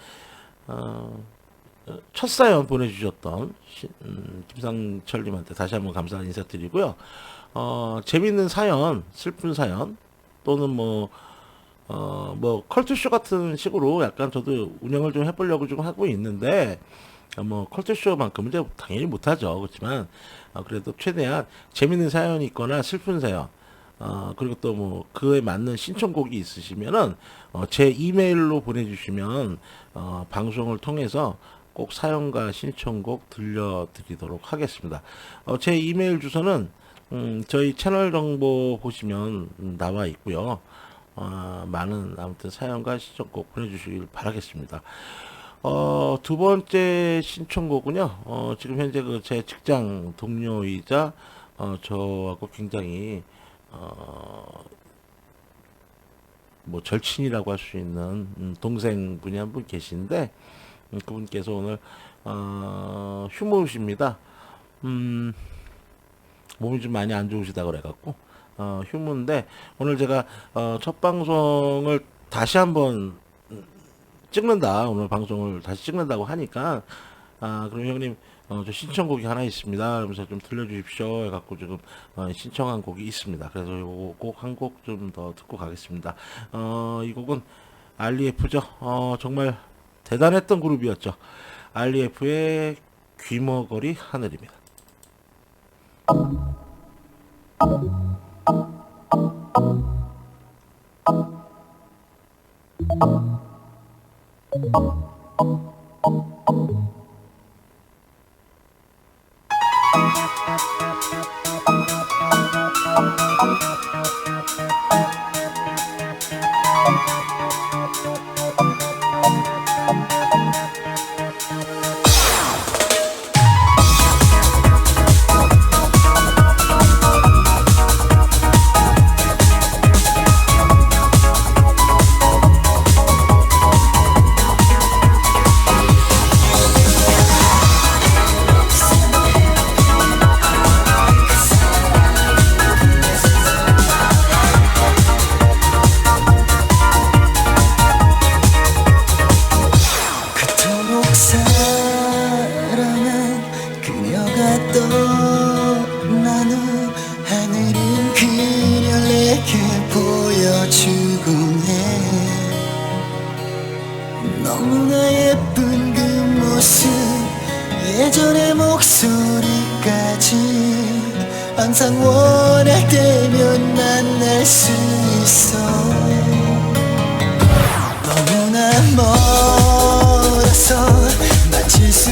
첫 사연 보내주셨던 김상철님한테 다시 한번 감사 인사드리고요. 재밌는 사연, 슬픈 사연, 또는 뭐 컬투쇼 같은 식으로 약간 저도 운영을 좀 해보려고 좀 하고 있는데, 뭐 컬투쇼만큼은 이제 당연히 못하죠. 그렇지만 그래도 최대한 재밌는 사연이 있거나 슬픈 사연, 그리고 또 뭐 그에 맞는 신청곡이 있으시면은 제 이메일로 보내주시면 방송을 통해서 꼭 사연과 신청곡 들려드리도록 하겠습니다. 제 이메일 주소는 저희 채널 정보 보시면 나와 있고요. 많은 아무튼 사연과 신청곡 보내주시길 바라겠습니다. 두 번째 신청곡은요. 지금 현재 그 제 직장 동료이자 저하고 굉장히 뭐 절친이라고 할 수 있는 동생분이 한 분 계신데 그분께서 오늘 휴무십니다. 몸이 좀 많이 안 좋으시다 그래갖고 휴무인데 오늘 제가 첫 방송을 다시 한번 찍는다, 오늘 방송을 다시 찍는다고 하니까 그럼 형님 저 신청곡이 하나 있습니다 그러면서 좀 들려주십시오 해갖고 지금 신청한 곡이 있습니다. 그래서 이 곡 한 곡 좀 더 듣고 가겠습니다. 이 곡은 알리에프죠. 정말 대단했던 그룹이었죠. 알리에프의 귀머거리 하늘입니다. 그토록 사랑한 그녀가 떠난 후 하늘은 그녀 내게 보여주곤 해. 너무나 예쁜 그 모습, 예전의 목소리까지 항상 원할 때면 만날 수 있어. 너무나 멀어서 만질 수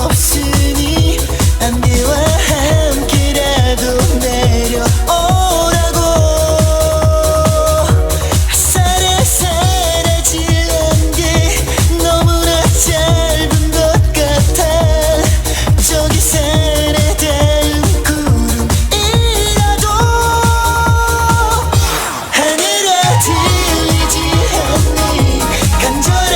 없으니 안개와 함께라도 내려오라고. 햇살에 사라지는 게 너무나 짧은 것 같아. 저기 산에 닿은 구름이라도 하늘아 들리지 않니 간절한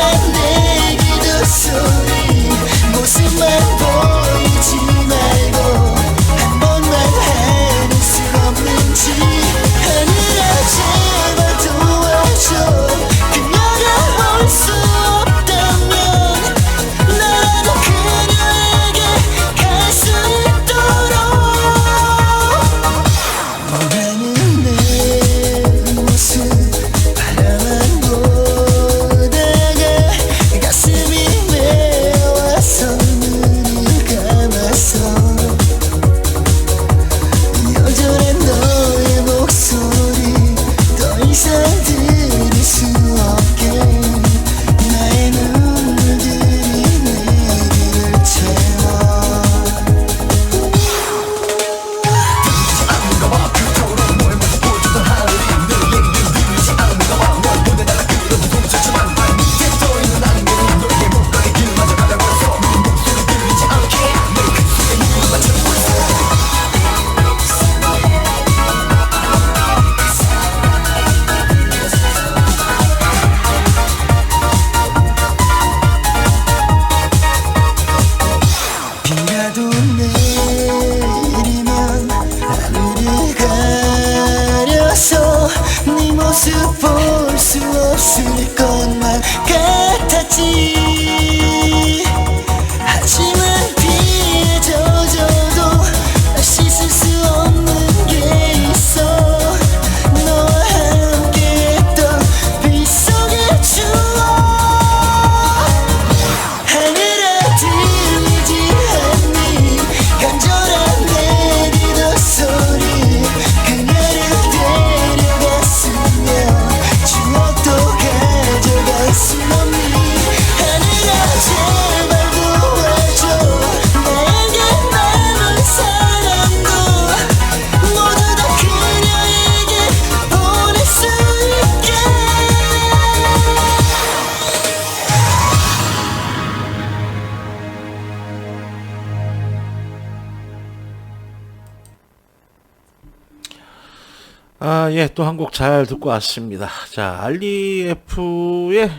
예, 또 한 곡 잘 듣고 왔습니다. 자, 알리에프의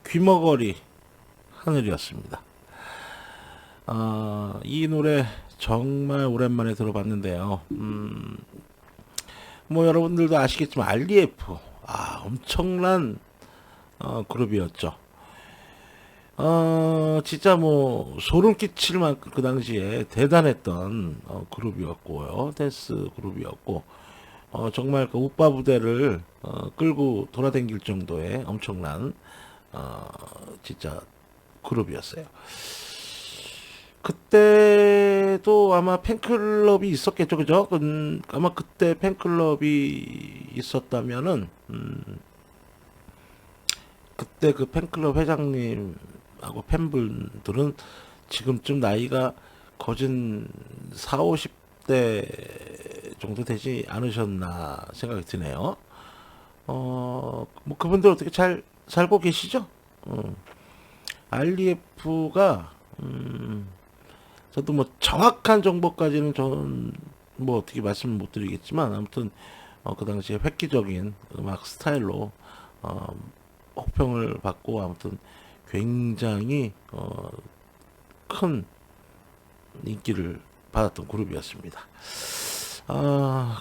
귀머거리 하늘이었습니다. 이 노래 정말 오랜만에 들어봤는데요. 뭐 여러분들도 아시겠지만 알리에프 엄청난 그룹이었죠. 진짜 뭐 소름 끼칠 만큼 그 당시에 대단했던 그룹이었고요. 댄스 그룹이었고 정말 그 오빠 부대를 끌고 돌아다닐 정도의 엄청난 진짜 그룹이었어요. 그때도 아마 팬클럽이 있었겠죠, 그죠? 아마 그때 팬클럽이 있었다면은 그때 그 팬클럽 회장님하고 팬분들은 지금쯤 나이가 거진 4, 50대 정도 되지 않으셨나 생각이 드네요. 뭐 그분들 어떻게 잘 살고 계시죠? 알리에프가 저도 뭐 정확한 정보까지는 전 뭐 어떻게 말씀을 못 드리겠지만 아무튼 그 당시에 획기적인 음악 스타일로 혹평을 받고 아무튼 굉장히 큰 인기를 받았던 그룹이었습니다.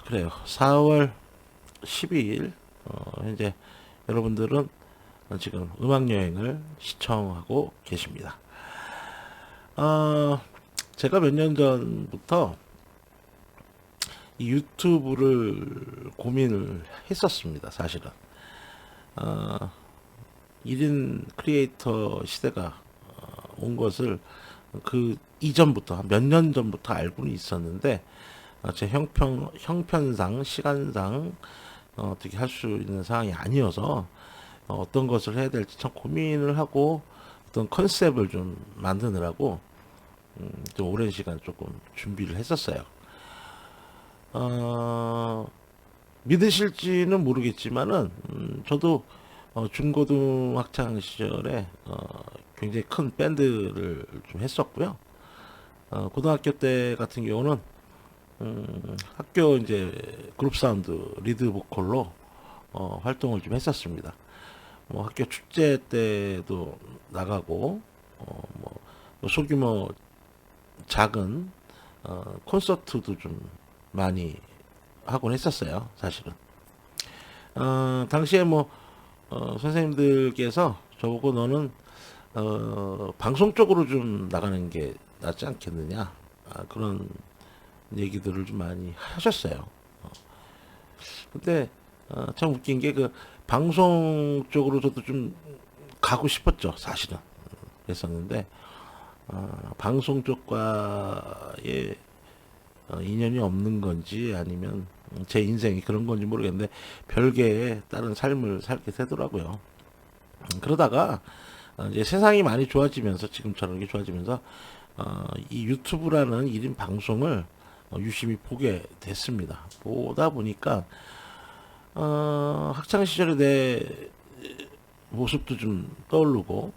그래요. 4월 12일 현재 여러분들은 지금 음악여행을 시청하고 계십니다. 제가 몇 년 전부터 이 유튜브를 고민을 했었습니다. 사실은 1인 크리에이터 시대가 온 것을 그 이전부터 몇 년 전부터 알고는 있었는데 제 형편상 시간상 어떻게 할 수 있는 상황이 아니어서 어떤 것을 해야 될지 참 고민을 하고 어떤 컨셉을 좀 만드느라고 좀 오랜 시간 조금 준비를 했었어요. 믿으실지는 모르겠지만은 저도 중고등 학창 시절에 굉장히 큰 밴드를 좀 했었고요. 고등학교 때 같은 경우는 학교 이제 그룹 사운드 리드 보컬로 활동을 좀 했었습니다. 뭐 학교 축제 때도 나가고 뭐 소규모 작은 콘서트도 좀 많이 하곤 했었어요. 사실은 당시에 뭐 선생님들께서 저보고 너는 방송 쪽으로 좀 나가는 게 낫지 않겠느냐 그런 얘기들을 좀 많이 하셨어요. 근데 참 웃긴 게 그 방송 쪽으로 저도 좀 가고 싶었죠. 사실은 그랬었는데 방송 쪽과의 인연이 없는 건지 아니면 제 인생이 그런 건지 모르겠는데 별개의 다른 삶을 살게 되더라고요. 그러다가 이제 세상이 많이 좋아지면서 지금처럼 이렇게 좋아지면서 이 유튜브라는 1인 방송을 유심히 보게 됐습니다. 보다 보니까 학창 시절의 내 모습도 좀 떠오르고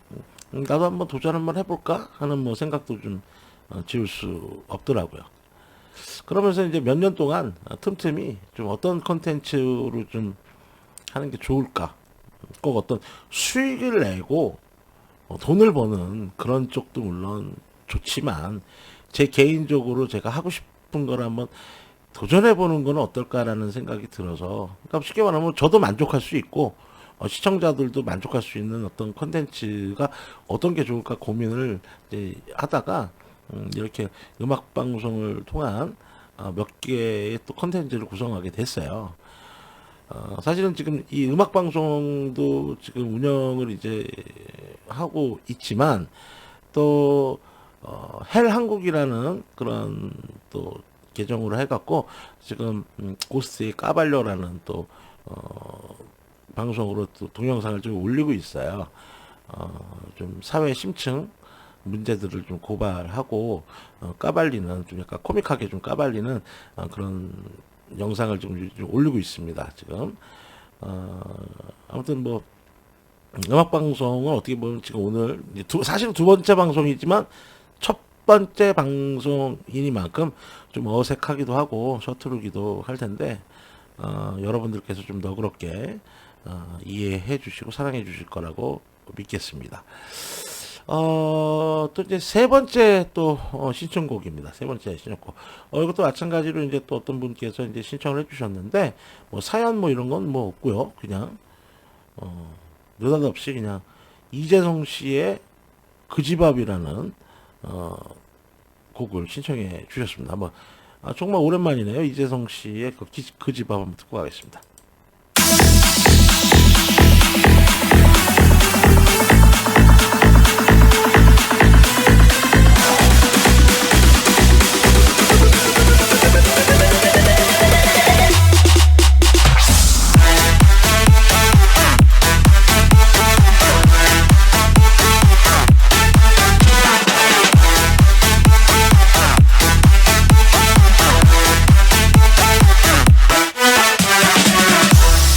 나도 한번 도전 한번 해볼까 하는 뭐 생각도 좀 지울 수 없더라고요. 그러면서 이제 몇 년 동안 틈틈이 좀 어떤 컨텐츠로 좀 하는 게 좋을까, 꼭 어떤 수익을 내고 돈을 버는 그런 쪽도 물론 좋지만 제 개인적으로 제가 하고 싶은 걸 한번 도전해보는 건 어떨까라는 생각이 들어서, 그러니까 쉽게 말하면 저도 만족할 수 있고 시청자들도 만족할 수 있는 어떤 컨텐츠가 어떤 게 좋을까 고민을 이제 하다가 이렇게 음악 방송을 통한 몇 개의 또 컨텐츠를 구성하게 됐어요. 사실은 지금 이 음악 방송도 지금 운영을 이제 하고 있지만 또 헬 한국이라는 그런 또 계정으로 해갖고 지금 고스트의 까발려라는 또 방송으로 또 동영상을 좀 올리고 있어요. 좀 사회 심층 문제들을 좀 고발하고 까발리는 좀 약간 코믹하게 좀 까발리는 그런 영상을 좀 올리고 있습니다. 지금 아무튼 뭐 음악 방송은 어떻게 보면 지금 오늘 사실은 두 번째 방송이지만 첫 번째 방송이니만큼 좀 어색하기도 하고 서투르기도 할 텐데 여러분들께서 좀 너그럽게 이해해 주시고 사랑해 주실 거라고 믿겠습니다. 또 이제 세 번째 또 신청곡입니다. 세 번째 신청곡. 이것도 마찬가지로 이제 또 어떤 분께서 이제 신청을 해주셨는데 뭐 사연 뭐 이런 건 뭐 없고요. 그냥 느닷없이 그냥 이재성 씨의 그 집 앞이라는 곡을 신청해 주셨습니다. 한번 정말 오랜만이네요. 이재성 씨의 그 집 앞 한번 듣고 가겠습니다.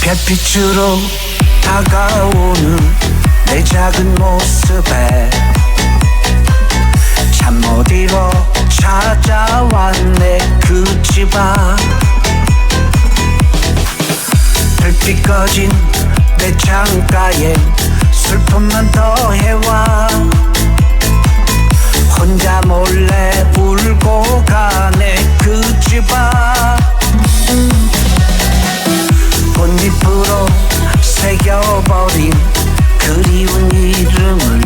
별빛으로 다가오는 내 작은 모습에 잠 못 이뤄 찾아왔네 그 집 앞 별빛 꺼진 내 창가에 슬픔만 더해와 혼자 몰래 울고 가네 그 집 앞 꽃잎으로 새겨버린 그리운 이름을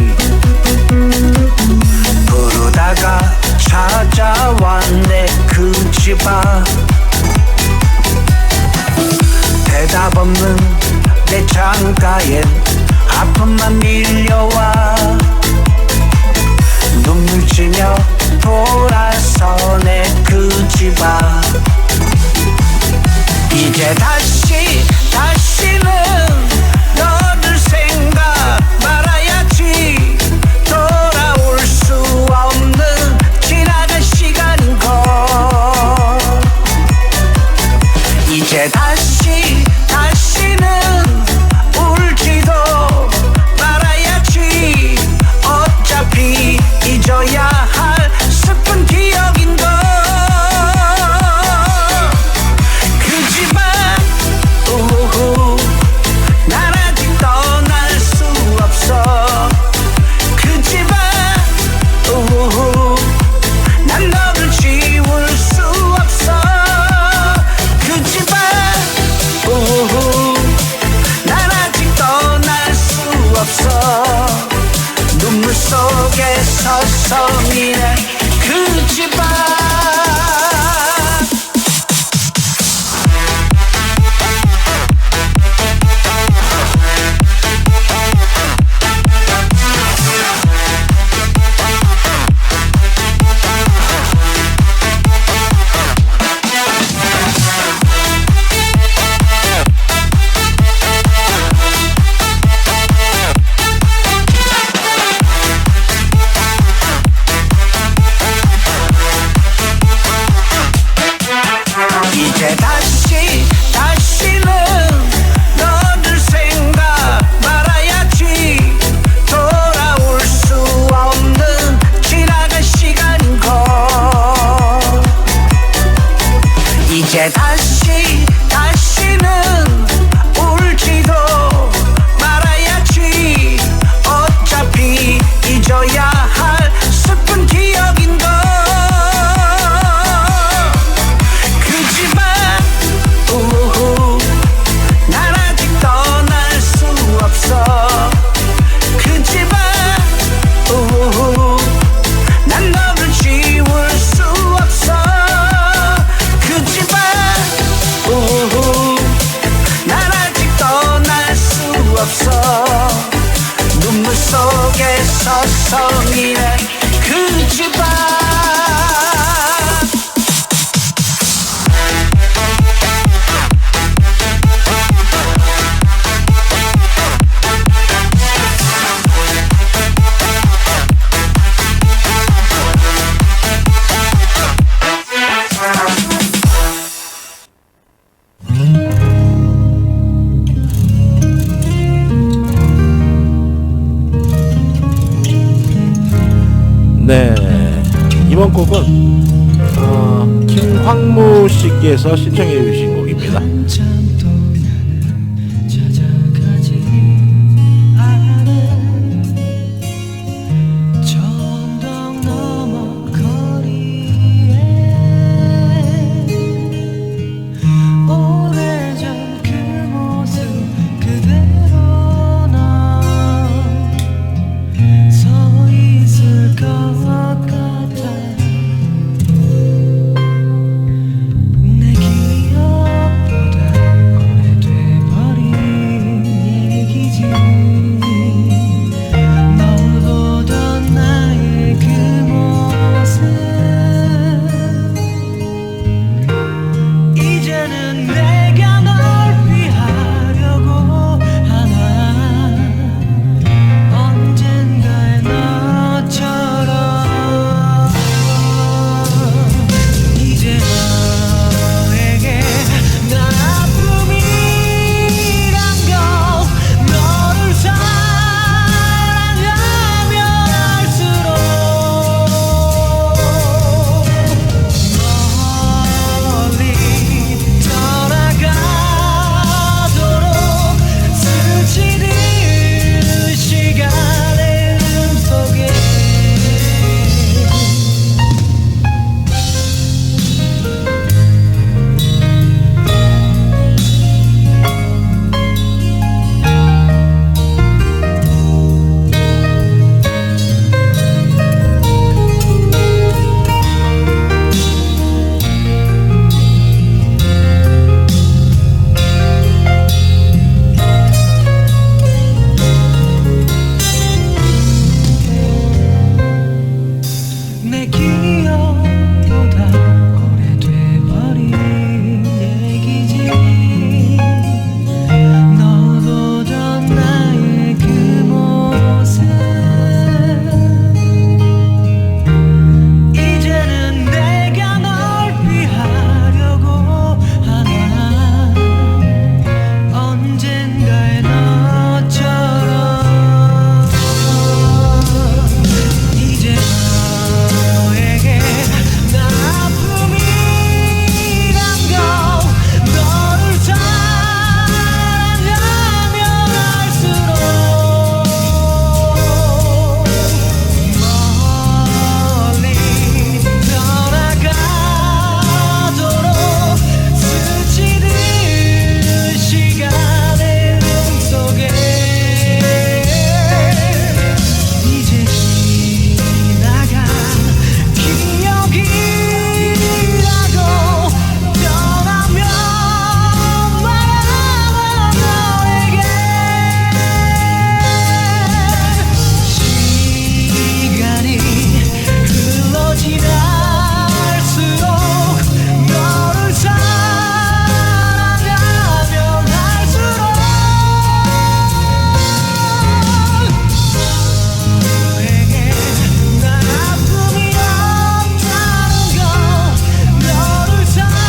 부르다가 찾아왔네 그 집 앞 대답 없는 내 창가엔 아픔만 밀려와 눈물 찌며 돌아서네 그 집 앞 이제 다시는 너를 생각 말아야지 돌아올 수 없는 지나간 시간인걸 이제 다시는 울지도 말아야지 어차피 잊어야 할 슬픈 기억인걸 난 아직 떠날 수 없어 그 집안 난 너를 지울 수 없어 그 집안 난 아직 떠날 수 없어 눈물 속에 서성이네 그 집안 이제 다시는 너를 생각 말아야지 돌아올 수 없는 지나간 시간인걸 이제 다시는 울지도 말아야지 어차피 잊어야 할 슬픈 기억인걸 난 아직 떠날 수 없어 그 집안 난 너를 지울 수 없어 그 집안 난 아직 떠날 수 없어 눈물 속에 서성이네 그 집안 네, 이번 곡은 김황무 씨께서 신청해 주신 곡입니다. 들려드렸습니다. 한참 또 나는 찾아가지 않아 전동 너머 거리에 오래전 그 모습 그대로 난 서 있을 것 같아 내 기억보다 오래돼버린 얘기지 널 보던 나의 그 모습 이제는 내가 널 피하려고 하나 언젠가의 너처럼 이제 너에게 난 아픔이란 걸 너를 사랑하면 할수록 멀리 떠나가도록 스치는 시간의 흐름 속에 내 기억보다 오래돼버린 얘기지 널 보던 나의 그 모습 이제는 내가 널 피하려고 하나 언젠가의 너처럼 이제 너에게 난 아픔이란 걸 너를 사랑하면 할수록 멀리 떠나가도록 스치는 시간의 흐름 속에 이제 지나간 기억이라고 떠나면 말아 너에게 시간이 흘러 지날수록 너를 사랑하면 할수록 너에게 난 아픔이 없다는 걸 너를 사랑하면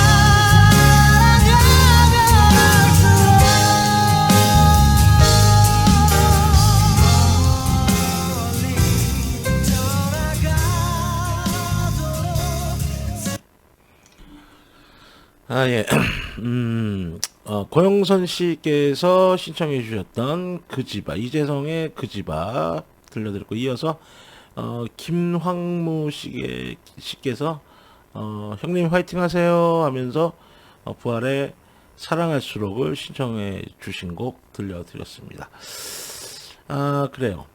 아, 예. 고영선 씨께서 신청해 주셨던 그 집아, 이재성의 그 집아 들려드렸고, 이어서, 김황무 씨께서, 형님 화이팅 하세요 하면서, 부활의 사랑할수록을 신청해 주신 곡 들려드렸습니다. 아, 그래요.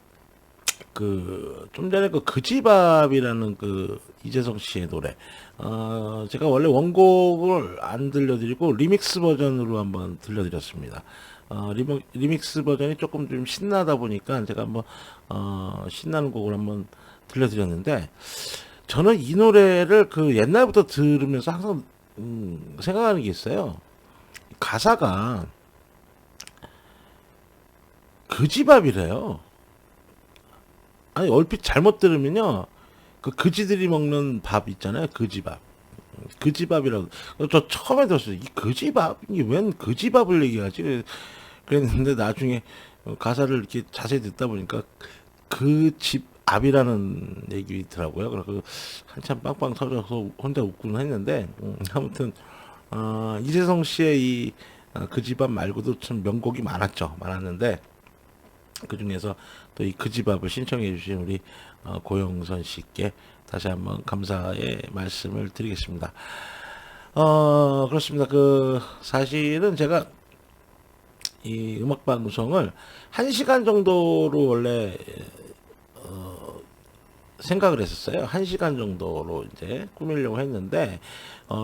좀 전에 그 집앞이라는 이재성 씨의 노래. 제가 원래 원곡을 안 들려드리고 리믹스 버전으로 한번 들려드렸습니다. 리믹스 버전이 조금 좀 신나다 보니까 제가 한번, 신나는 곡을 한번 들려드렸는데, 저는 이 노래를 옛날부터 들으면서 항상, 생각하는 게 있어요. 가사가, 그 집앞이래요. 아니, 얼핏 잘못 들으면요, 그지들이 먹는 밥 있잖아요. 그지밥. 그지밥이라고. 저 처음에 들었어요. 이 그지밥? 이게 웬 그지밥을 얘기하지? 그랬는데 나중에 가사를 이렇게 자세히 듣다 보니까 그 집 앞이라는 얘기더라고요. 그래서 한참 빵빵 터져서 혼자 웃고는 했는데, 아무튼, 이재성 씨의 이 그 집앞 말고도 참 명곡이 많았는데 그 중에서 또 이 그 집앞을 신청해 주신 우리 고영선 씨께 다시 한번 감사의 말씀을 드리겠습니다. 그렇습니다. 사실은 제가 이 음악 방송을 1시간 정도로 원래 생각을 했었어요. 1시간 정도로 이제 꾸미려고 했는데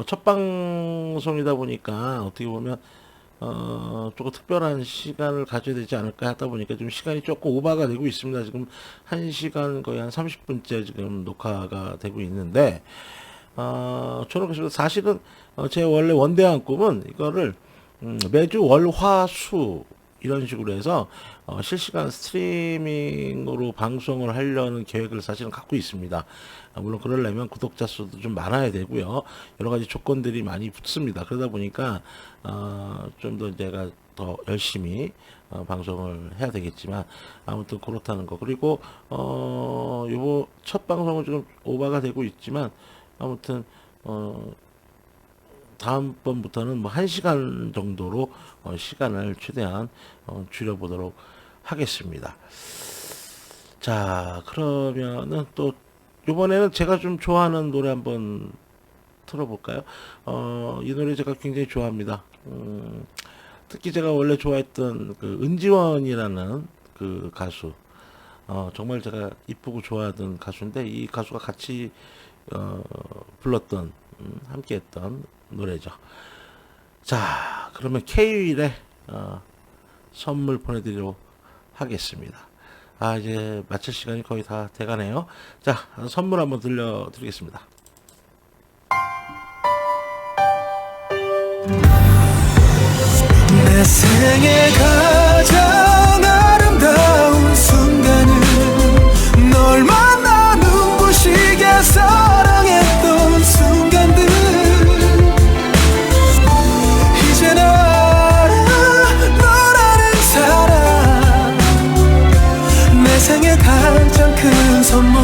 첫 방송이다 보니까 어떻게 보면 조금 특별한 시간을 가져야 되지 않을까 하다 보니까 좀 시간이 조금 오버가 되고 있습니다. 지금 1시간 거의 한 30분째 지금 녹화가 되고 있는데 저는 그래서 사실은 제 원래 원대한 꿈은 이거를 매주 월, 화, 수 이런 식으로 해서 실시간 스트리밍으로 방송을 하려는 계획을 사실은 갖고 있습니다. 물론 그러려면 구독자 수도 좀 많아야 되고요. 여러 가지 조건들이 많이 붙습니다. 그러다 보니까 좀 더 제가 더 열심히 방송을 해야 되겠지만 아무튼 그렇다는 거. 그리고 요거 첫 방송은 좀 오버가 되고 있지만 아무튼 다음번부터는 뭐 1시간 정도로 시간을 최대한 줄여보도록 하겠습니다. 자, 그러면은 또 이번에는 제가 좀 좋아하는 노래 한번 틀어볼까요? 이 노래 제가 굉장히 좋아합니다. 특히 제가 원래 좋아했던 그 은지원이라는 그 가수, 정말 제가 이쁘고 좋아하던 가수인데 이 가수가 같이 불렀던 함께했던 노래죠. 자, 그러면 K-윌의 선물 보내드리도록 하겠습니다. 이제 마칠 시간이 거의 다 돼가네요. 자, 선물 한번 들려드리겠습니다. 내 생애 가장 아름다운 순간은 널 만나 눈부시게 사랑했던 순간들 이젠 알아 너라는 사람 내 생애 가장 큰 선물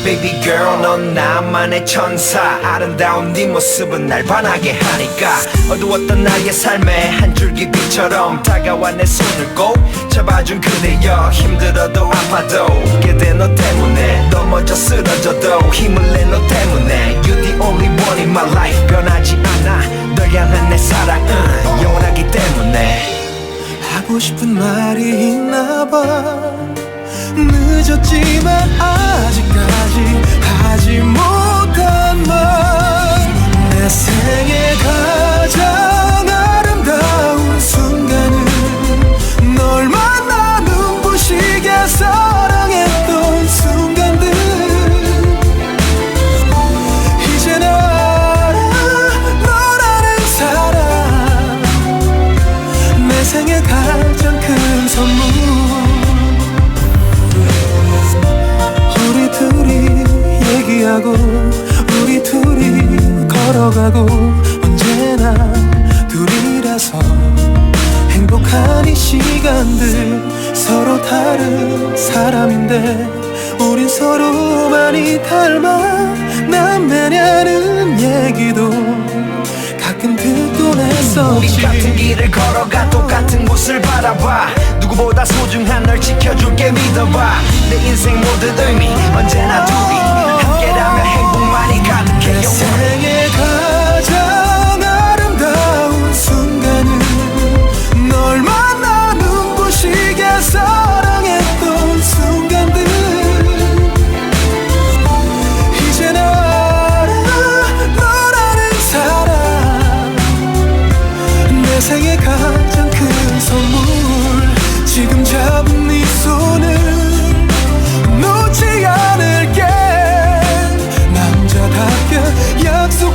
Baby girl 넌 나만의 천사 아름다운 네 모습은 날 반하게 하니까 어두웠던 나의 삶에 한 줄기 빛처럼 다가와 내 손을 꼭 잡아준 그대여 힘들어도 아파도 그대 너 때문에 넘어져 쓰러져도 힘을 내 너 때문에 You're the only one in my life 변하지 않아 널 향한 내 사랑은 영원하기 때문에 하고 싶은 말이 있나봐 늦었지만 아직까지 하지 못한 말 내 생애 가장 아름다운 순간은 널 만나 눈부시게 사랑했던 순간들 이젠 알아 너라는 사람 내 생애 가장 큰 선물 우리 둘이 얘기하고 우리 둘이 걸어가고 언제나 둘이라서 행복한 이 시간들 서로 다른 사람인데 우린 서로 많이 닮아 남매냐는 얘기도 가끔 듣곤 우리 했었지 같은 길을 걸어가 똑같은 곳을 바라봐 누구보다 소중한 널 지켜줄게 믿어봐 내 인생 모든 의미 언제나 둘이 함께라면 행복만이 가득해 내 생애 가장 아름다운 순간은 널 만나 눈부시게 사랑했던 순간들 이젠 알아 너라는 사람 내 생애 가장 큰 선물 지금 잡은 네 손을 놓지 않을게 남자답게 약속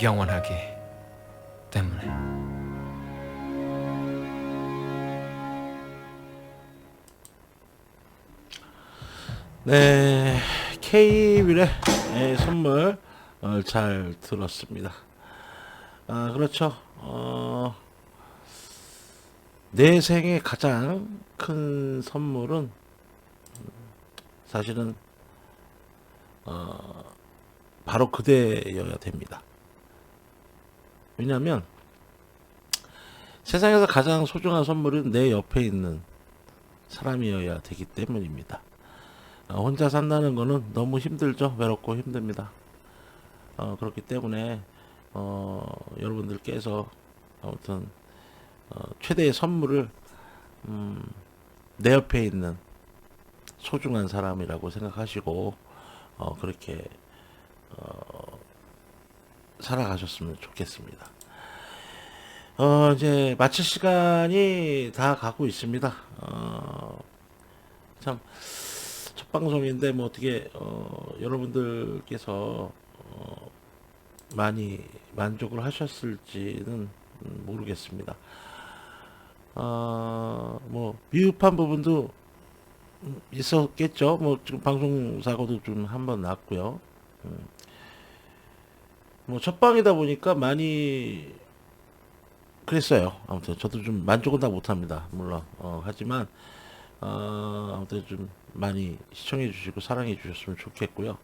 영원하기 때문에. 네, K-윌의 선물 잘 들었습니다. 아, 그렇죠. 내 생의 가장 큰 선물은 사실은 바로 그대여야 됩니다. 왜냐하면 세상에서 가장 소중한 선물은 내 옆에 있는 사람이어야 되기 때문입니다. 혼자 산다는 거는 너무 힘들죠. 외롭고 힘듭니다. 그렇기 때문에 여러분들께서 아무튼 최대의 선물을 내 옆에 있는 소중한 사람이라고 생각하시고 그렇게 살아가셨으면 좋겠습니다. 이제 마칠 시간이 다 가고 있습니다. 참 첫 방송인데 뭐 어떻게 여러분들께서 많이 만족을 하셨을지는 모르겠습니다. 뭐 미흡한 부분도 있었겠죠. 뭐 지금 방송 사고도 좀 한번 났고요. 뭐 첫방이다 보니까 많이 그랬어요. 아무튼 저도 좀 만족은 다 못합니다. 물론 하지만 아무튼 좀 많이 시청해 주시고 사랑해 주셨으면 좋겠고요.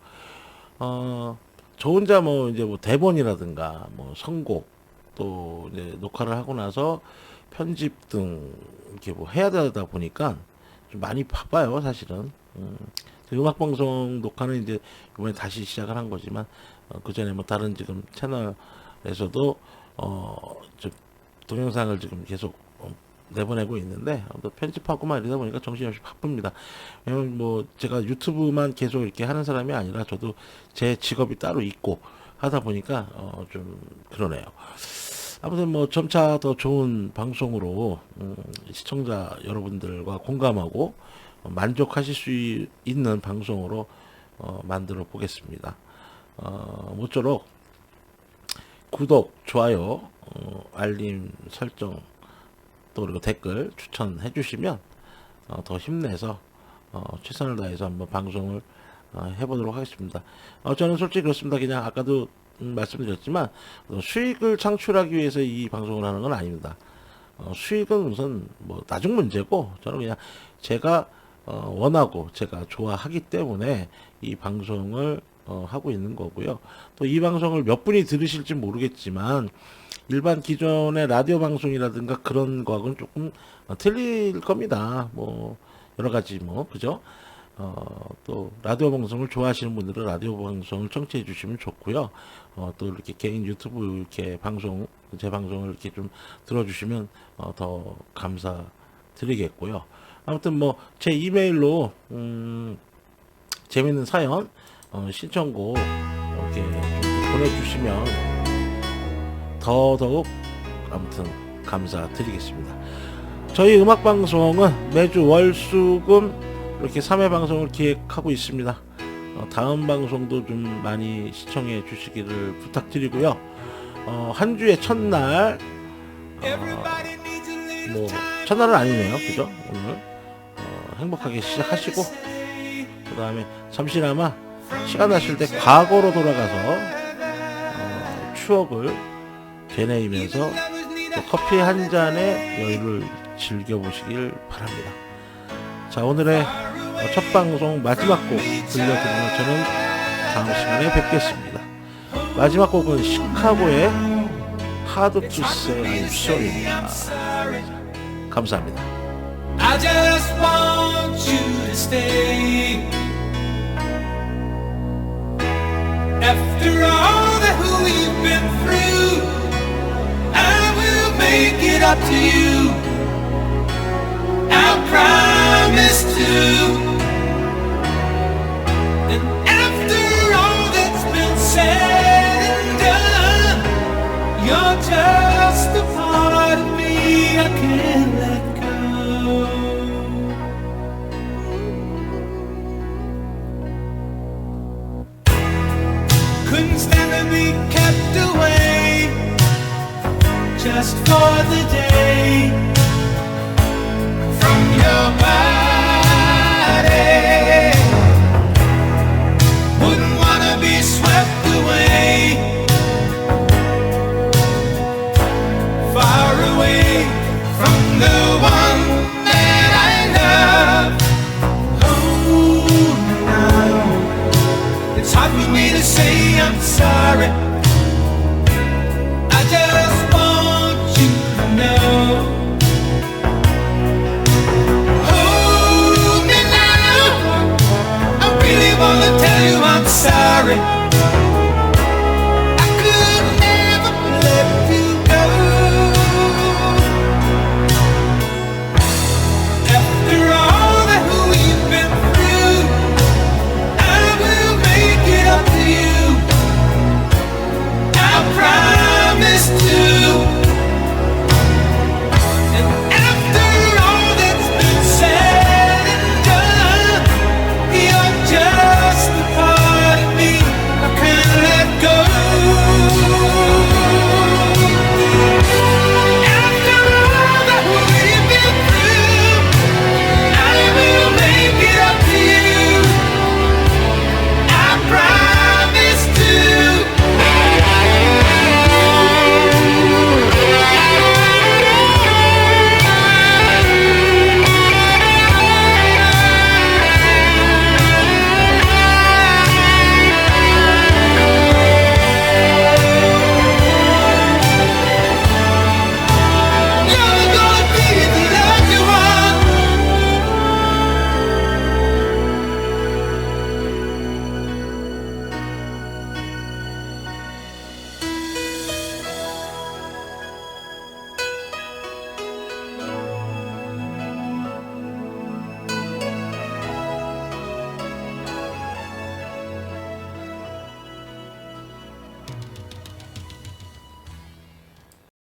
저 혼자 뭐 이제 뭐 대본이라든가 뭐 선곡 또 이제 녹화를 하고 나서 편집 등 이렇게 뭐 해야 되다 보니까 좀 많이 바빠요, 사실은. 음악 방송 녹화는 이제 이번에 다시 시작을 한 거지만 그 전에 뭐 다른 지금 채널에서도 좀 동영상을 지금 계속 내보내고 있는데 편집하고만 이러다 보니까 정신없이 바쁩니다. 왜냐면 뭐 제가 유튜브만 계속 이렇게 하는 사람이 아니라 저도 제 직업이 따로 있고 하다 보니까 좀 그러네요. 아무튼 뭐 점차 더 좋은 방송으로 시청자 여러분들과 공감하고 만족하실 수 있는 방송으로 만들어 보겠습니다. 모쪼록 구독, 좋아요, 알림 설정 또 그리고 댓글 추천해 주시면 더 힘내서 최선을 다해서 한번 방송을 해보도록 하겠습니다. 저는 솔직히 그렇습니다. 그냥 아까도 말씀드렸지만 수익을 창출하기 위해서 이 방송을 하는 건 아닙니다. 수익은 우선 뭐 나중 문제고 저는 그냥 제가 원하고 제가 좋아하기 때문에 이 방송을 하고 있는 거고요. 또 이 방송을 몇 분이 들으실지 모르겠지만 일반 기존의 라디오 방송이라든가 그런 거하고는 조금 틀릴 겁니다. 뭐 여러 가지 뭐 그죠? 또 라디오 방송을 좋아하시는 분들은 라디오 방송을 청취해 주시면 좋고요. 또 이렇게 개인 유튜브 이렇게 방송 제 방송을 이렇게 좀 들어주시면 더 감사드리겠고요. 아무튼 뭐 제 이메일로 재밌는 사연 신청곡 이렇게 좀 보내주시면 더더욱 아무튼 감사드리겠습니다. 저희 음악방송은 매주 월수금 이렇게 3회 방송을 기획하고 있습니다. 다음 방송도 좀 많이 시청해 주시기를 부탁드리고요. 한 주의 첫날 뭐 첫날은 아니네요, 그죠? 오늘 행복하게 시작하시고 그 다음에 잠시나마 시간 나실 때 과거로 돌아가서 추억을 되뇌이면서 또 커피 한 잔의 여유를 즐겨보시길 바랍니다. 자, 오늘의 첫 방송 마지막 곡 들려드리면 저는 다음 시간에 뵙겠습니다. 마지막 곡은 시카고의 Hard to Say I'm Sorry입니다. 감사합니다. I just want you to stay. After all that we've been through, I will make it up to you. I promise to. And after all that's been said and done, you're just a part of me I can't let go. Couldn't stand to be kept away. just for the day from your body. Wouldn't wanna be swept away, far away from the one that I love. Oh, now it's hard for me to say I'm sorry.